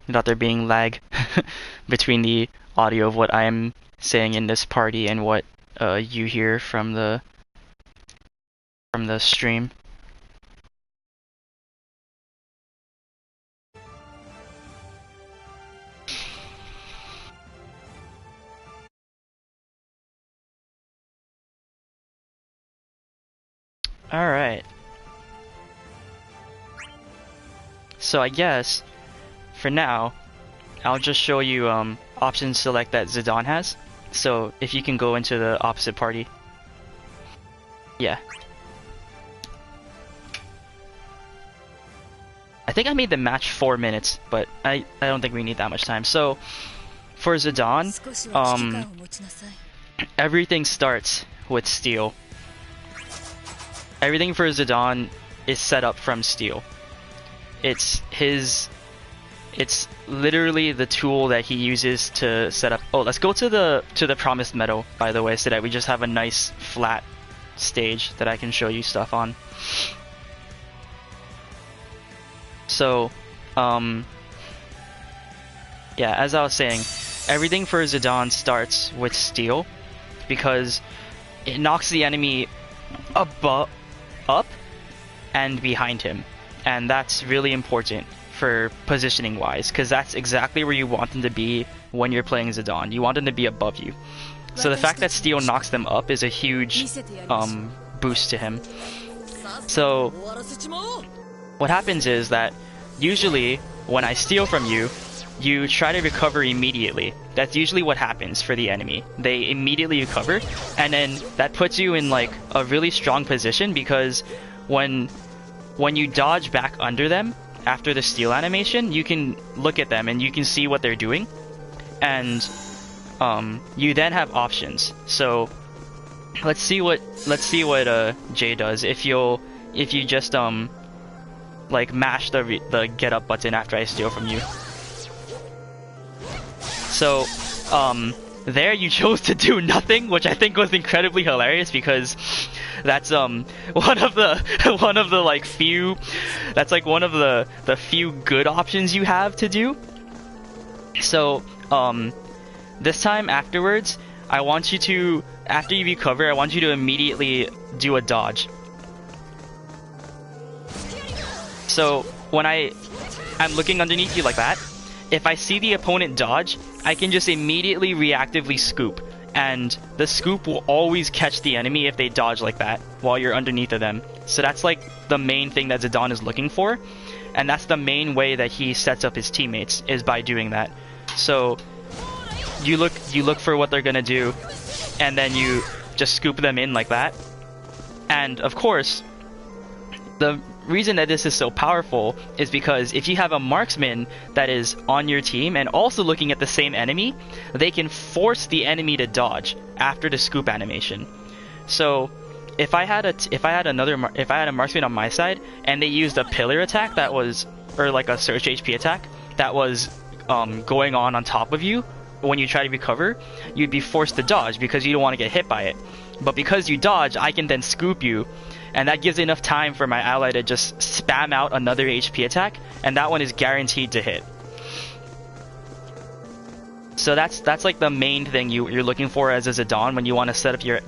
without there being lag between the audio of what I am saying in this party and what, you hear from the stream. Alright. So I guess, for now, I'll just show you option select that Zidane has. So if you can go into the opposite party. Yeah. I think I made the match 4 minutes, but I don't think we need that much time. So for Zidane, everything starts with steel. Everything for Zidane is set up from steel. It's literally the tool that he uses to set up. Oh, let's go to the promised meadow, by the way, so that we just have a nice flat stage that I can show you stuff on. So, yeah, as I was saying, everything for Zidane starts with steel because it knocks the enemy up and behind him, and that's really important for positioning wise, because that's exactly where you want them to be when you're playing Zidane. You want them to be above you. So the fact that steel knocks them up is a huge boost to him. So what happens is that usually when I steal from you, you try to recover immediately. That's usually what happens for the enemy. They immediately recover, and then that puts you in like a really strong position, because when you dodge back under them after the steal animation, you can look at them and you can see what they're doing, and you then have options. So let's see what Jay does if you just like mash the get up button after I steal from you. So there you chose to do nothing, which I think was incredibly hilarious, because that's one of the like few, that's like one of the few good options you have to do. So this time afterwards, I want you to, after you recover, I want you to immediately do a dodge. So when I'm looking underneath you like that, if I see the opponent dodge, I can just immediately reactively scoop, and the scoop will always catch the enemy if they dodge like that while you're underneath of them. So that's like the main thing that Zidane is looking for, and that's the main way that he sets up his teammates, is by doing that. So you look for what they're gonna do, and then you just scoop them in like that. And of course, the reason that this is so powerful is because if you have a marksman that is on your team and also looking at the same enemy, they can force the enemy to dodge after the scoop animation. So if I had a marksman on my side and they used a pillar attack that was, or like a search HP attack that was going on top of you when you try to recover, you'd be forced to dodge because you don't want to get hit by it. But because you dodge, I can then scoop you, and that gives enough time for my ally to just spam out another HP attack, and that one is guaranteed to hit. So that's like the main thing you're looking for as a Zidane when you want to set up your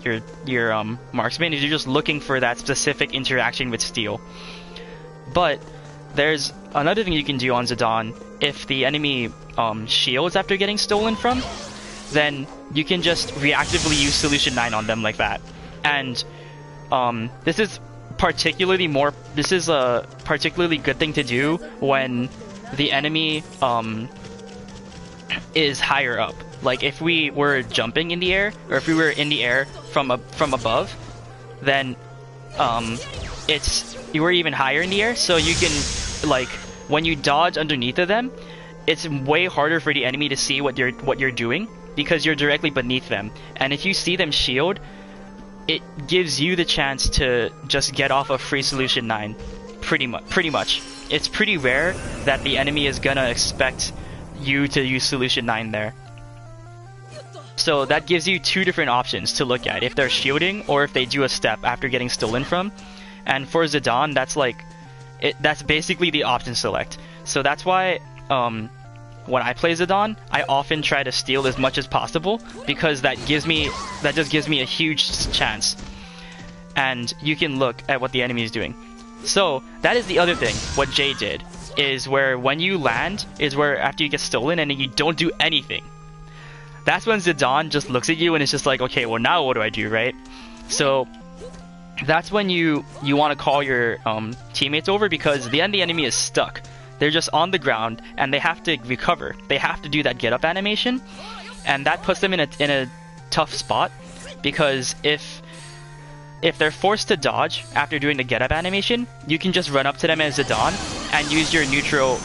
marksman, is you're just looking for that specific interaction with steel. But there's another thing you can do on Zidane. If the enemy shields after getting stolen from, then you can just reactively use Solution 9 on them like that. And this is a particularly good thing to do when the enemy is higher up. Like if we were jumping in the air, or if we were in the air from above, then you were even higher in the air, so you can, like, when you dodge underneath of them, it's way harder for the enemy to see what you're doing, because you're directly beneath them. And if you see them shield, it gives you the chance to just get off of free Solution 9, pretty much. It's pretty rare that the enemy is gonna expect you to use Solution 9 there. So that gives you two different options to look at, if they're shielding or if they do a step after getting stolen from. And for Zidane, that's basically the option select. So that's why when I play Zidane, I often try to steal as much as possible, because that just gives me a huge chance. And you can look at what the enemy is doing. So that is the other thing. What Jay did is where when you land is where after you get stolen and you don't do anything. That's when Zidane just looks at you and it's just like, okay, well now what do I do, right? So that's when you want to call your teammates over, because the enemy is stuck. They're just on the ground and they have to recover. They have to do that get up animation, and that puts them in a tough spot, because if they're forced to dodge after doing the get up animation, you can just run up to them as Zidane and use your neutral,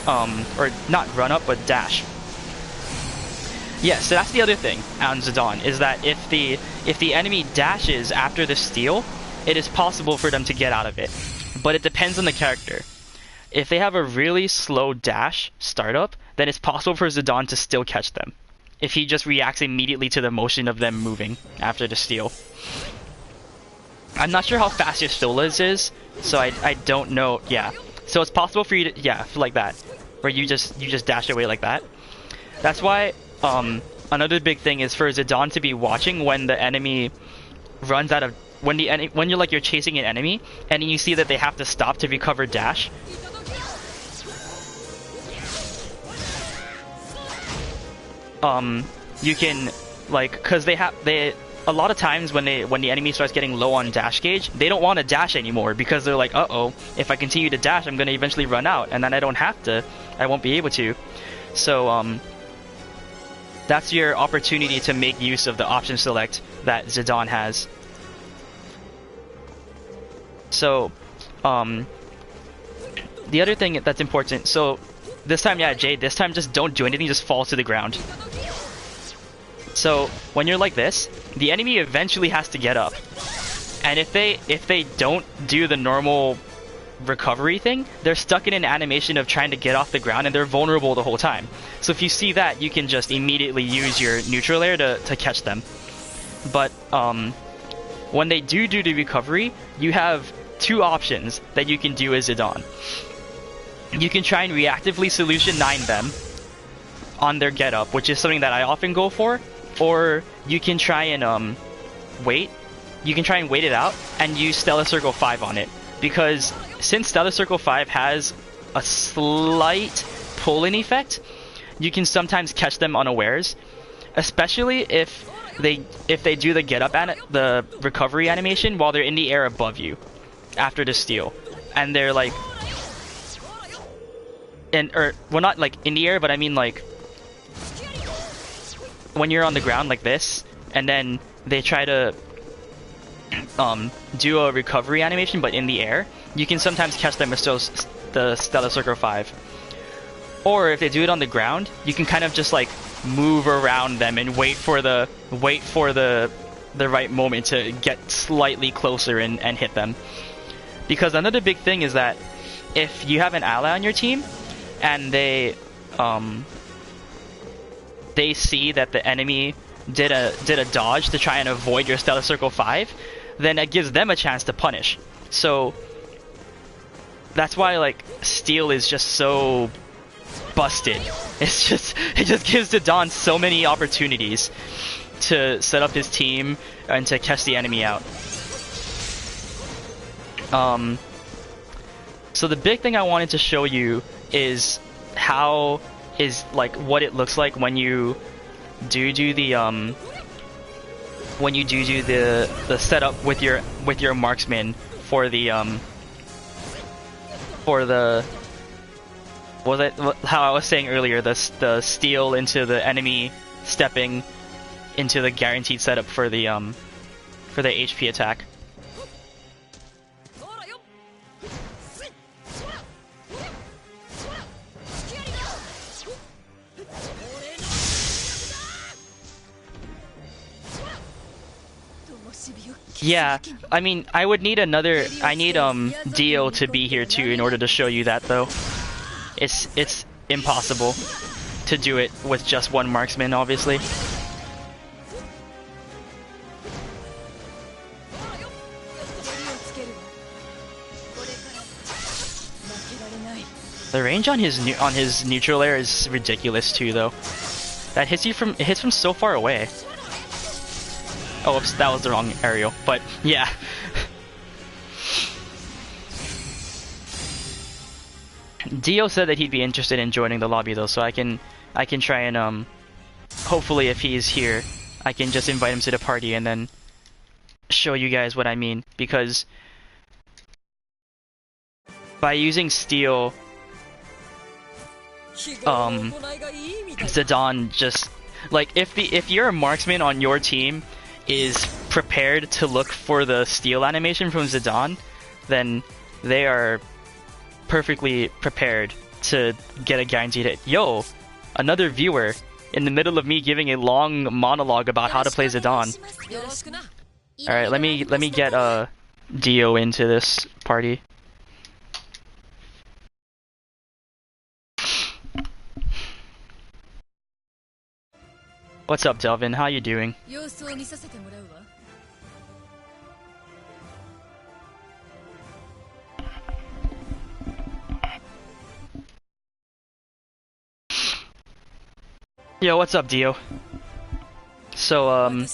or not run up, but dash. Yeah, so that's the other thing on Zidane, is that if the enemy dashes after the steal, it is possible for them to get out of it. But it depends on the character. If they have a really slow dash startup, then it's possible for Zidane to still catch them, if he just reacts immediately to the motion of them moving after the steal. I'm not sure how fast your Stolas is, so I don't know. Yeah, so it's possible for you to, yeah, like that, where you just dash away like that. That's why another big thing is for Zidane to be watching when the enemy runs out of, when you're chasing an enemy and you see that they have to stop to recover dash. You can, like, cause a lot of times when the enemy starts getting low on dash gauge, they don't want to dash anymore, because they're like, uh-oh, if I continue to dash, I'm gonna eventually run out, and then I won't be able to. So that's your opportunity to make use of the option select that Zidane has. So the other thing that's important, so this time, yeah, Jade, this time just don't do anything, just fall to the ground. So when you're like this, the enemy eventually has to get up, and if they don't do the normal recovery thing, they're stuck in an animation of trying to get off the ground, and they're vulnerable the whole time. So if you see that, you can just immediately use your neutral air to catch them. But when they do the recovery, you have two options that you can do as Zidane. You can try and reactively solution 9 them on their get up, which is something that I often go for. Or you can try and wait. You can try and wait it out and use Stellar Circle 5 on it, because since Stellar Circle 5 has a slight pull-in effect, you can sometimes catch them unawares, especially if they do the get up and the recovery animation while they're in the air above you after the steal, and they're like, well, not like in the air, but I mean like when you're on the ground like this, and then they try to do a recovery animation but in the air, you can sometimes catch them with the Stellar Circle 5. Or if they do it on the ground, you can kind of just like move around them and wait for the right moment to get slightly closer and hit them. Because another big thing is that if you have an ally on your team and they see that the enemy did a dodge to try and avoid your Stellar Circle 5, then it gives them a chance to punish. So that's why like Steel is just so busted. It just gives Zidane so many opportunities to set up his team and to catch the enemy out. So the big thing I wanted to show you is what it looks like when you do the setup with your marksman for the how I was saying earlier, the steal into the enemy stepping into the guaranteed setup for the HP attack. Yeah, I mean, I need Dio to be here too in order to show you that, though. It's impossible to do it with just one marksman, obviously. The range on his neutral air is ridiculous too, though. That hits from so far away. Oh, oops, that was the wrong aerial, but yeah. Dio said that he'd be interested in joining the lobby though, so I can try and hopefully if he's here, I can just invite him to the party and then show you guys what I mean, because by using Steel, Zidane just like if you're a marksman on your team is prepared to look for the steal animation from Zidane, then they are perfectly prepared to get a guaranteed hit. Yo, another viewer in the middle of me giving a long monologue about how to play Zidane. Alright, let me get Dio into this party. What's up, Delvin? How you doing? Yo, what's up, Dio? So,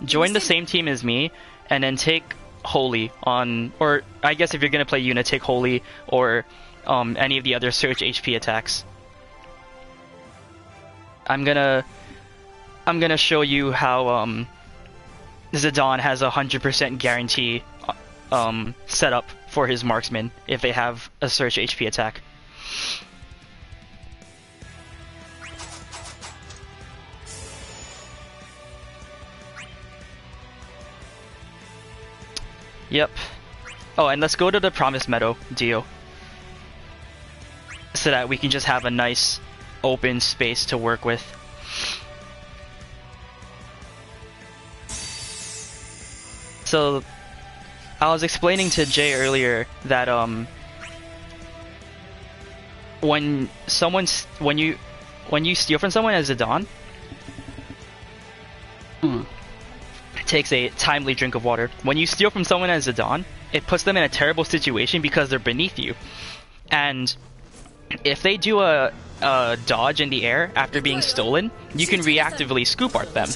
join the same team as me, and then take Holy on, or I guess if you're gonna play Yuna, take Holy, or any of the other Surge HP attacks. I'm gonna show you how Zidane has a 100% guarantee set up for his marksman if they have a Surge HP attack. Yep. Oh, and let's go to the Promised Meadow, Dio. So that we can just have a nice open space to work with. So, I was explaining to Jay earlier that when you steal from someone as Zidane, it takes a timely drink of water. When you steal from someone as Zidane, it puts them in a terrible situation because they're beneath you. And if they do a dodge in the air after being stolen, you can reactively scoop art them.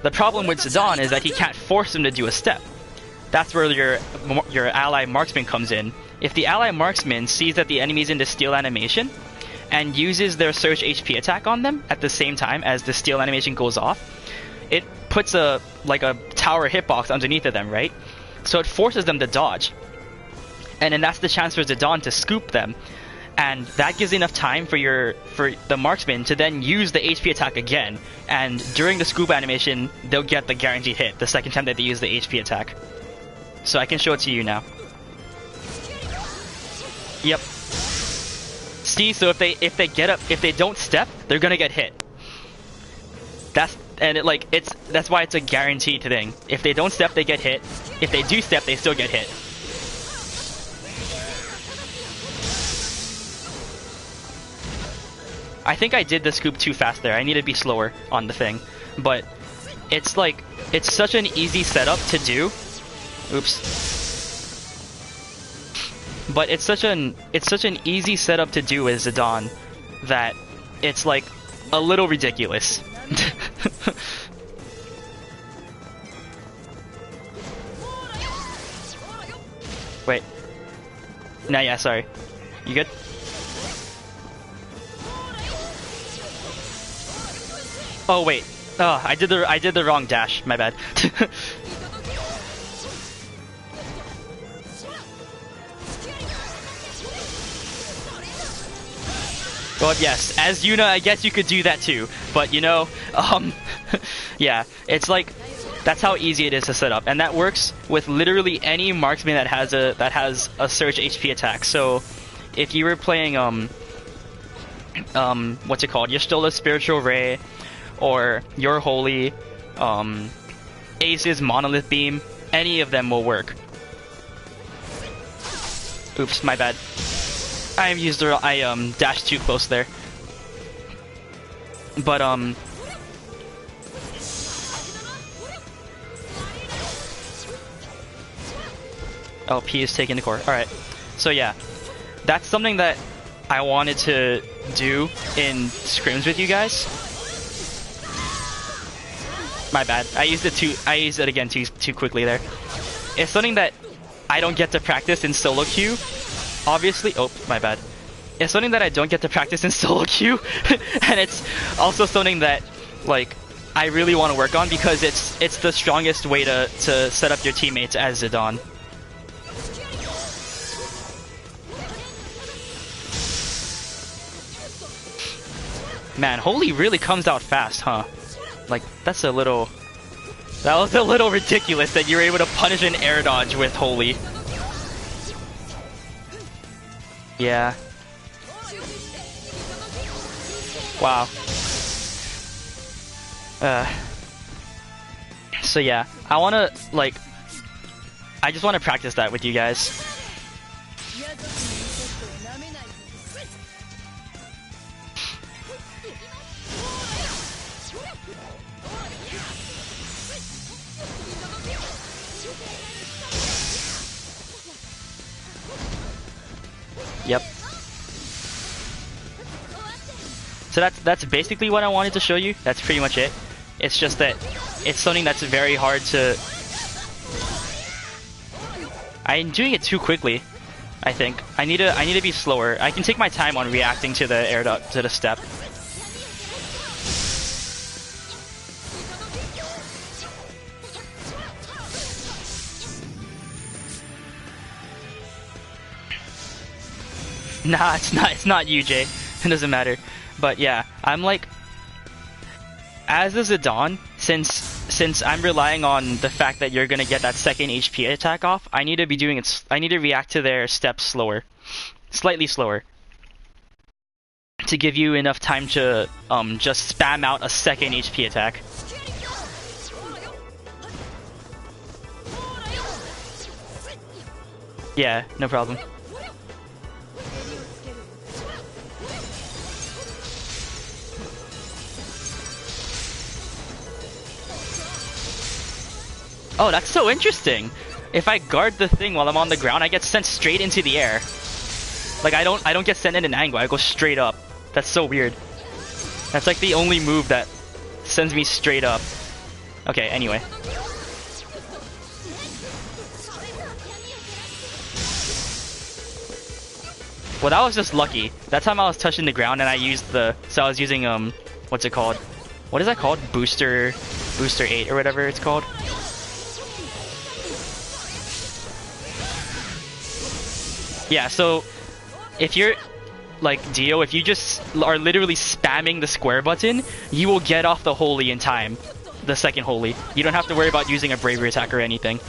The problem with Zidane is that he can't force them to do a step. That's where your ally marksman comes in. If the ally marksman sees that the enemy's in the steal animation and uses their Surge HP attack on them at the same time as the steal animation goes off, it puts a tower hitbox underneath of them, right? So it forces them to dodge. And then that's the chance for Zidane to scoop them. And that gives enough time for the marksman to then use the HP attack again. And during the scoop animation, they'll get the guaranteed hit the second time that they use the HP attack. So I can show it to you now. Yep. See, so if they don't step, they're gonna get hit. That's why it's a guaranteed thing. If they don't step, they get hit. If they do step, they still get hit. I think I did the scoop too fast there. I need to be slower on the thing. But it's such an easy setup to do. Oops. But it's such an easy setup to do with Zidane that it's like a little ridiculous. Wait. No, yeah, sorry. You good? Oh wait. Oh, I did the wrong dash. My bad. Well, yes, as Yuna, I guess you could do that too. But you know, yeah, it's like that's how easy it is to set up, and that works with literally any marksman that has a Surge HP attack. So, if you were playing what's it called? Y'shtola Spiritual Ray, or Your Holy, Ace's Monolith Beam, any of them will work. Oops, my bad. I dashed too close there. But oh, P is taking the core. Alright. So yeah. That's something that I wanted to do in scrims with you guys. My bad. I used it again too quickly there. It's something that I don't get to practice in solo queue. Obviously, oh, my bad. It's something that I don't get to practice in solo queue, and it's also something that, like, I really want to work on because it's the strongest way to set up your teammates as Zidane. Man, Holy really comes out fast, huh? Like, that was a little ridiculous that you're able to punish an air dodge with Holy. Yeah. Wow. So yeah, I wanna, like, I just wanna practice that with you guys. Yep. So that's basically what I wanted to show you. That's pretty much it. It's just that it's something that's very hard to... I'm doing it too quickly, I think. I need to be slower. I can take my time on reacting to the air dot, to the step. Nah, it's not you, Jay. It doesn't matter. But yeah, I'm like, as a Zidane, since I'm relying on the fact that you're gonna get that second HP attack off, I need to be doing it. I need to react to their steps slower, slightly slower, to give you enough time to just spam out a second HP attack. Yeah, no problem. Oh, that's so interesting. If I guard the thing while I'm on the ground, I get sent straight into the air. Like I don't get sent in an angle. I go straight up. That's so weird. That's like the only move that sends me straight up. Okay, anyway. Well, that was just lucky. That time I was touching the ground and I used the... So I was using, what's it called? What is that called? Booster 8 or whatever it's called. Yeah, so if you're like Dio, if you just are literally spamming the square button, you will get off the holy in time. The second holy. You don't have to worry about using a bravery attack or anything.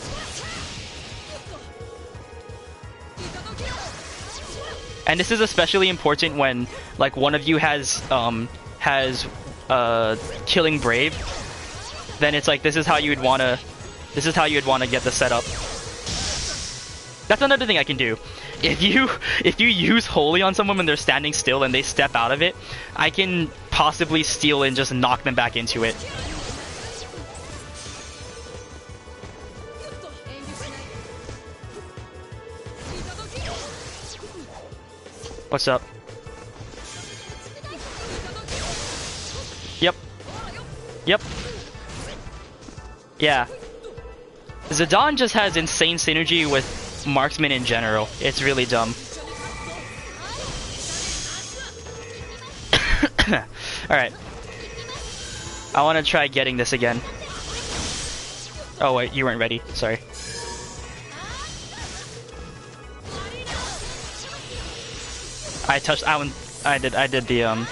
And this is especially important when like one of you has killing brave. Then it's like this is how you would wanna get the setup. That's another thing I can do. If you use holy on someone when they're standing still and they step out of it, I can possibly steal and just knock them back into it. What's up? Yep. Yep. Yeah. Zidane just has insane synergy with marksman in general. It's really dumb. Alright. I want to try getting this again. Oh wait, you weren't ready. Sorry. I did the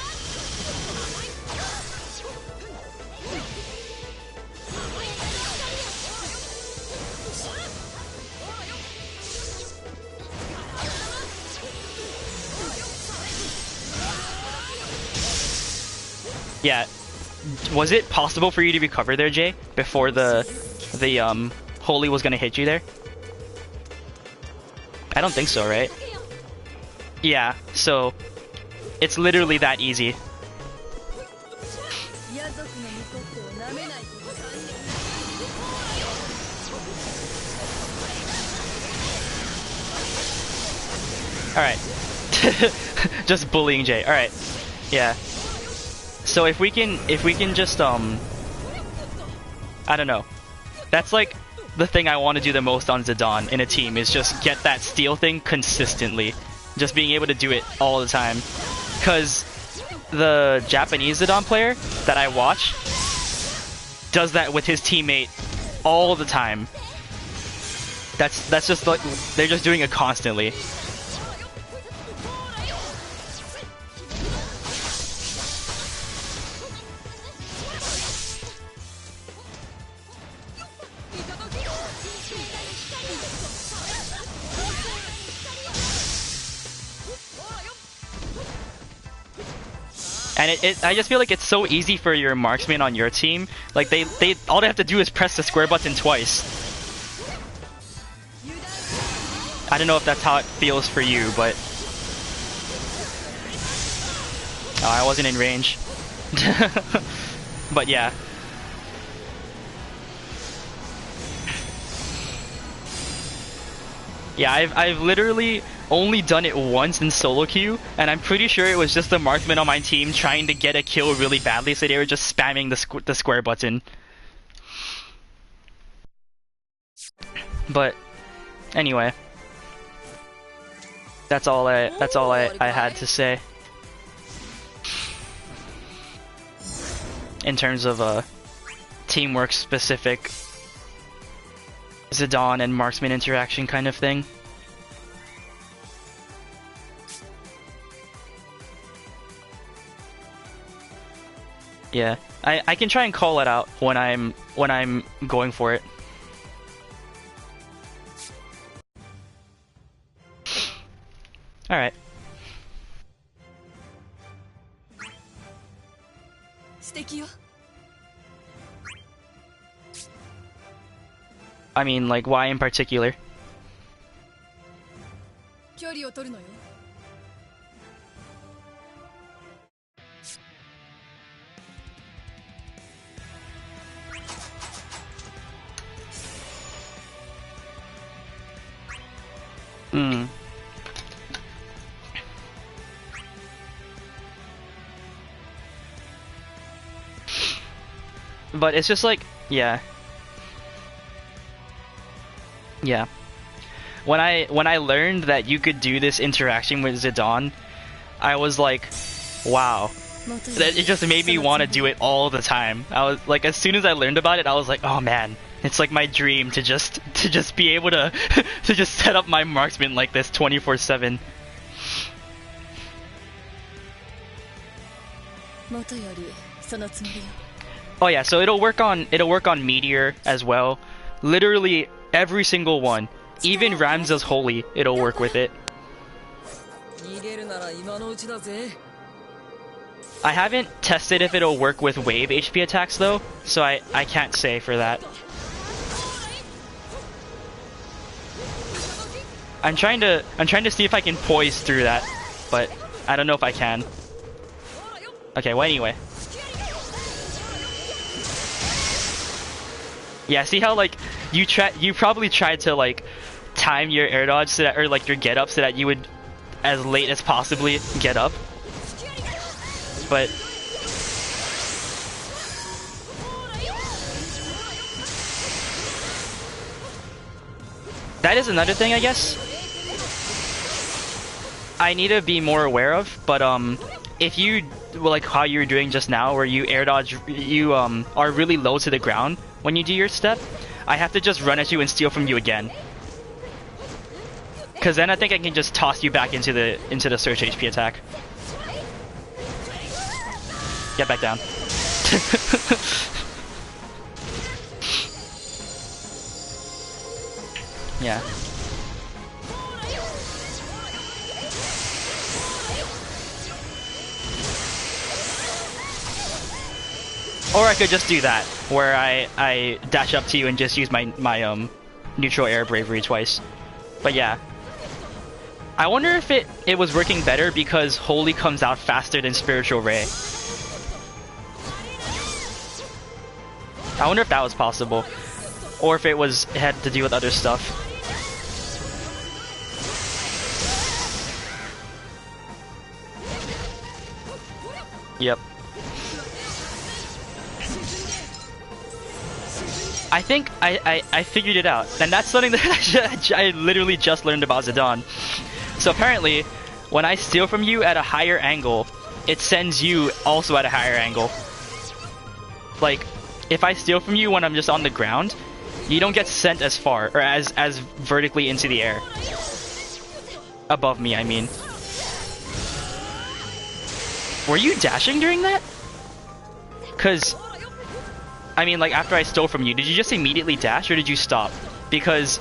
Yeah. Was it possible for you to recover there, Jay, before the holy was gonna hit you there? I don't think so, right? Yeah, so it's literally that easy. Alright. Just bullying Jay. Alright. Yeah. So if we can just I don't know. That's like the thing I want to do the most on Zidane in a team, is just get that steal thing consistently. Just being able to do it all the time. Cause the Japanese Zidane player that I watch does that with his teammate all the time. That's just like, they're just doing it constantly. And I just feel like it's so easy for your marksman on your team. Like they all they have to do is press the square button twice. I don't know if that's how it feels for you, but oh, I wasn't in range. But yeah. Yeah, I've literally only done it once in solo queue, and I'm pretty sure it was just the marksman on my team trying to get a kill really badly, so they were just spamming the square button. But anyway, that's all I had to say in terms of teamwork specific Zidane and marksman interaction kind of thing. Yeah, I can try and call it out when I'm going for it. All right. I mean, like, why in particular? Hmm. But it's just like, yeah. Yeah. When I learned that you could do this interaction with Zidane, I was like, wow. It just made me want to do it all the time. I was like, as soon as I learned about it, I was like, oh man, it's like my dream to just be able to to just set up my marksman like this 24/7. Oh yeah, so it'll work on Meteor as well. Literally every single one. Even Ramza's Holy, it'll work with it. I haven't tested if it'll work with wave HP attacks though, so I can't say for that. I'm trying to see if I can poise through that, but I don't know if I can. Okay, well anyway. Yeah, see how like you probably tried to like time your air dodge so that, or like your get up so that you would as late as possibly get up. But that is another thing, I guess, I need to be more aware of. But if you, well, like how you were doing just now, where you air dodge, you are really low to the ground when you do your step, I have to just run at you and steal from you again. Cause then I think I can just toss you back into the surge HP attack. Get back down. Yeah. Or I could just do that, where I dash up to you and just use my neutral air bravery twice. But yeah. I wonder if it was working better because Holy comes out faster than Spiritual Ray. I wonder if that was possible, or if it had to do with other stuff. Yep. I think I figured it out, and that's something that I literally just learned about Zidane. So apparently, when I steal from you at a higher angle, it sends you also at a higher angle. Like, if I steal from you when I'm just on the ground, you don't get sent as far, or as vertically into the air. Above me, I mean. Were you dashing during that? Cause, I mean, like, after I stole from you, did you just immediately dash, or did you stop? Because...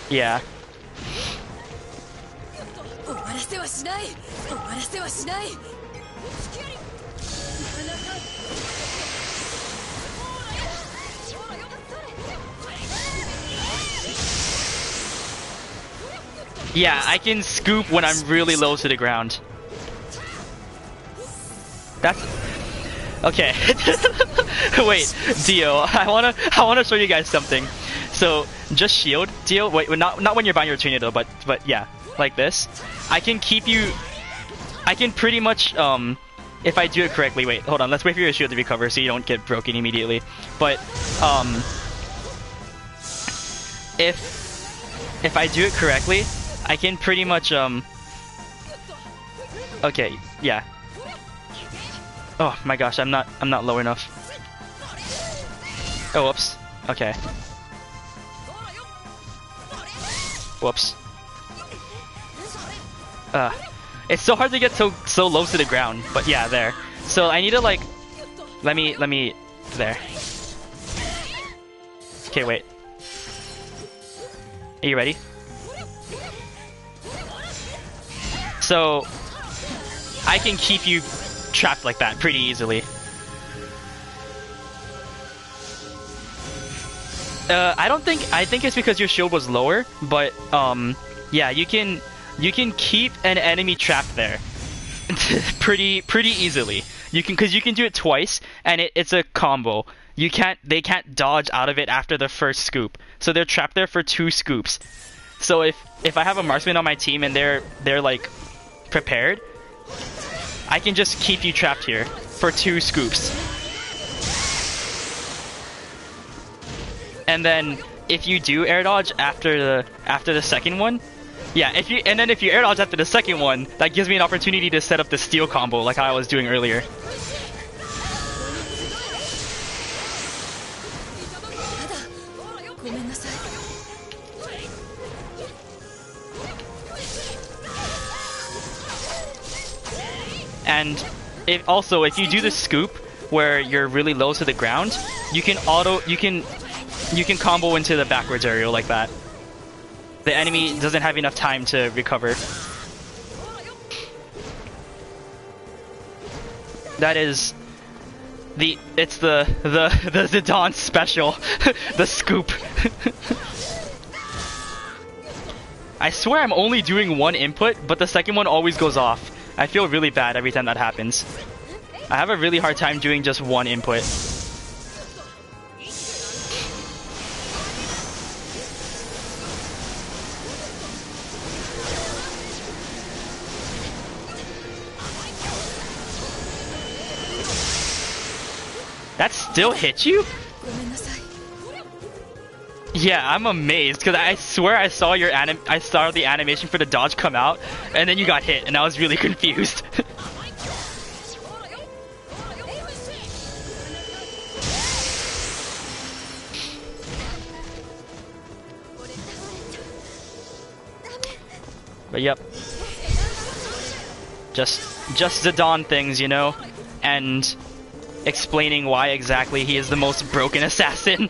Yeah. Yeah, I can scoop when I'm really low to the ground. That's okay. Wait, Dio, I wanna show you guys something. So just shield, Dio. Wait, not when you're buying your tornado, but yeah, like this. I can keep you. I can pretty much if I do it correctly. Wait, hold on. Let's wait for your shield to recover so you don't get broken immediately. But if I do it correctly, I can pretty much okay, yeah. Oh my gosh, I'm not low enough. Oh, whoops. Okay. Whoops. It's so hard to get so low to the ground, but yeah, there. So I need to like, let me, there. Okay, wait. Are you ready? So I can keep you trapped like that pretty easily. I think it's because your shield was lower, but yeah, you can keep an enemy trapped there pretty easily. Because you can do it twice, and it's a combo. They can't dodge out of it after the first scoop, so they're trapped there for 2 scoops. So if I have a marksman on my team and they're like prepared, I can just keep you trapped here for 2 scoops. And then if you do air dodge after the second one, yeah, if you air dodge after the second one, that gives me an opportunity to set up the steal combo like I was doing earlier. And if you do the scoop where you're really low to the ground, you can combo into the backwards aerial like that. The enemy doesn't have enough time to recover. That is it's the Zidane special, the scoop. I swear I'm only doing 1 input, but the second one always goes off. I feel really bad every time that happens. I have a really hard time doing just 1 input. That still hit you? Yeah, I'm amazed because I swear I saw the animation for the dodge come out, and then you got hit, and I was really confused. But yep, just Zidane things, you know, and explaining why exactly he is the most broken assassin.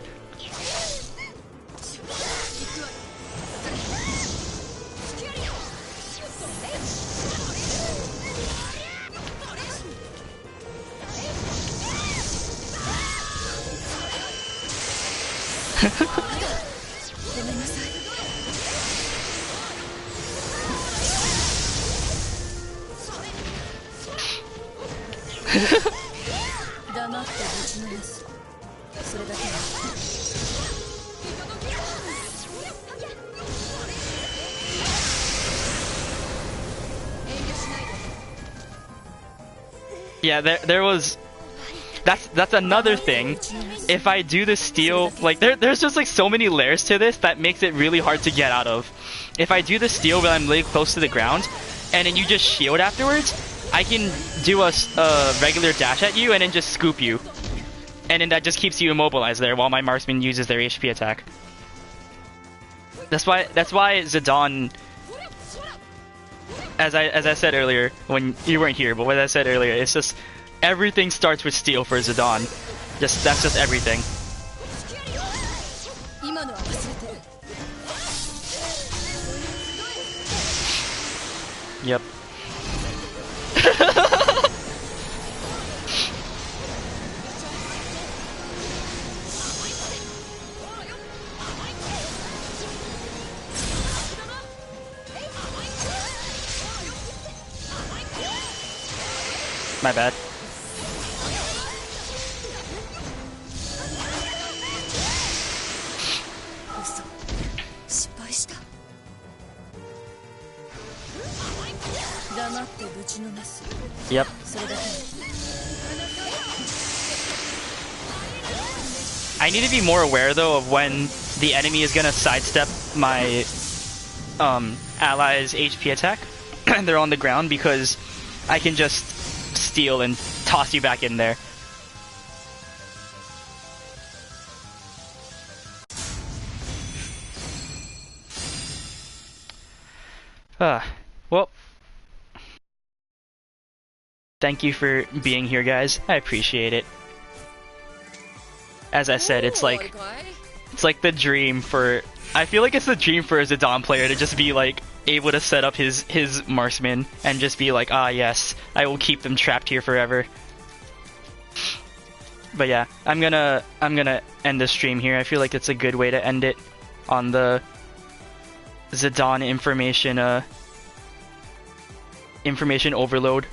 Yeah, there was. That's another thing. If I do the steal, like there's just like so many layers to this that makes it really hard to get out of. If I do the steal when I'm really close to the ground, and then you just shield afterwards, I can do a regular dash at you and then just scoop you, and then that just keeps you immobilized there while my marksman uses their HP attack. That's why Zidane, as I said earlier when you weren't here, but what I said earlier, it's just everything starts with steal for Zidane. That's just everything. Yep. My bad. Yep. I need to be more aware though of when the enemy is gonna sidestep my allies' HP attack. They're on the ground because I can just steal and toss you back in there. Well, thank you for being here, guys. I appreciate it. As I said, it's like the dream for. I feel like it's the dream for a Zidane player to just be like able to set up his marksman and just be like, ah yes, I will keep them trapped here forever. But yeah, I'm gonna end the stream here. I feel like it's a good way to end it on the Zidane information overload.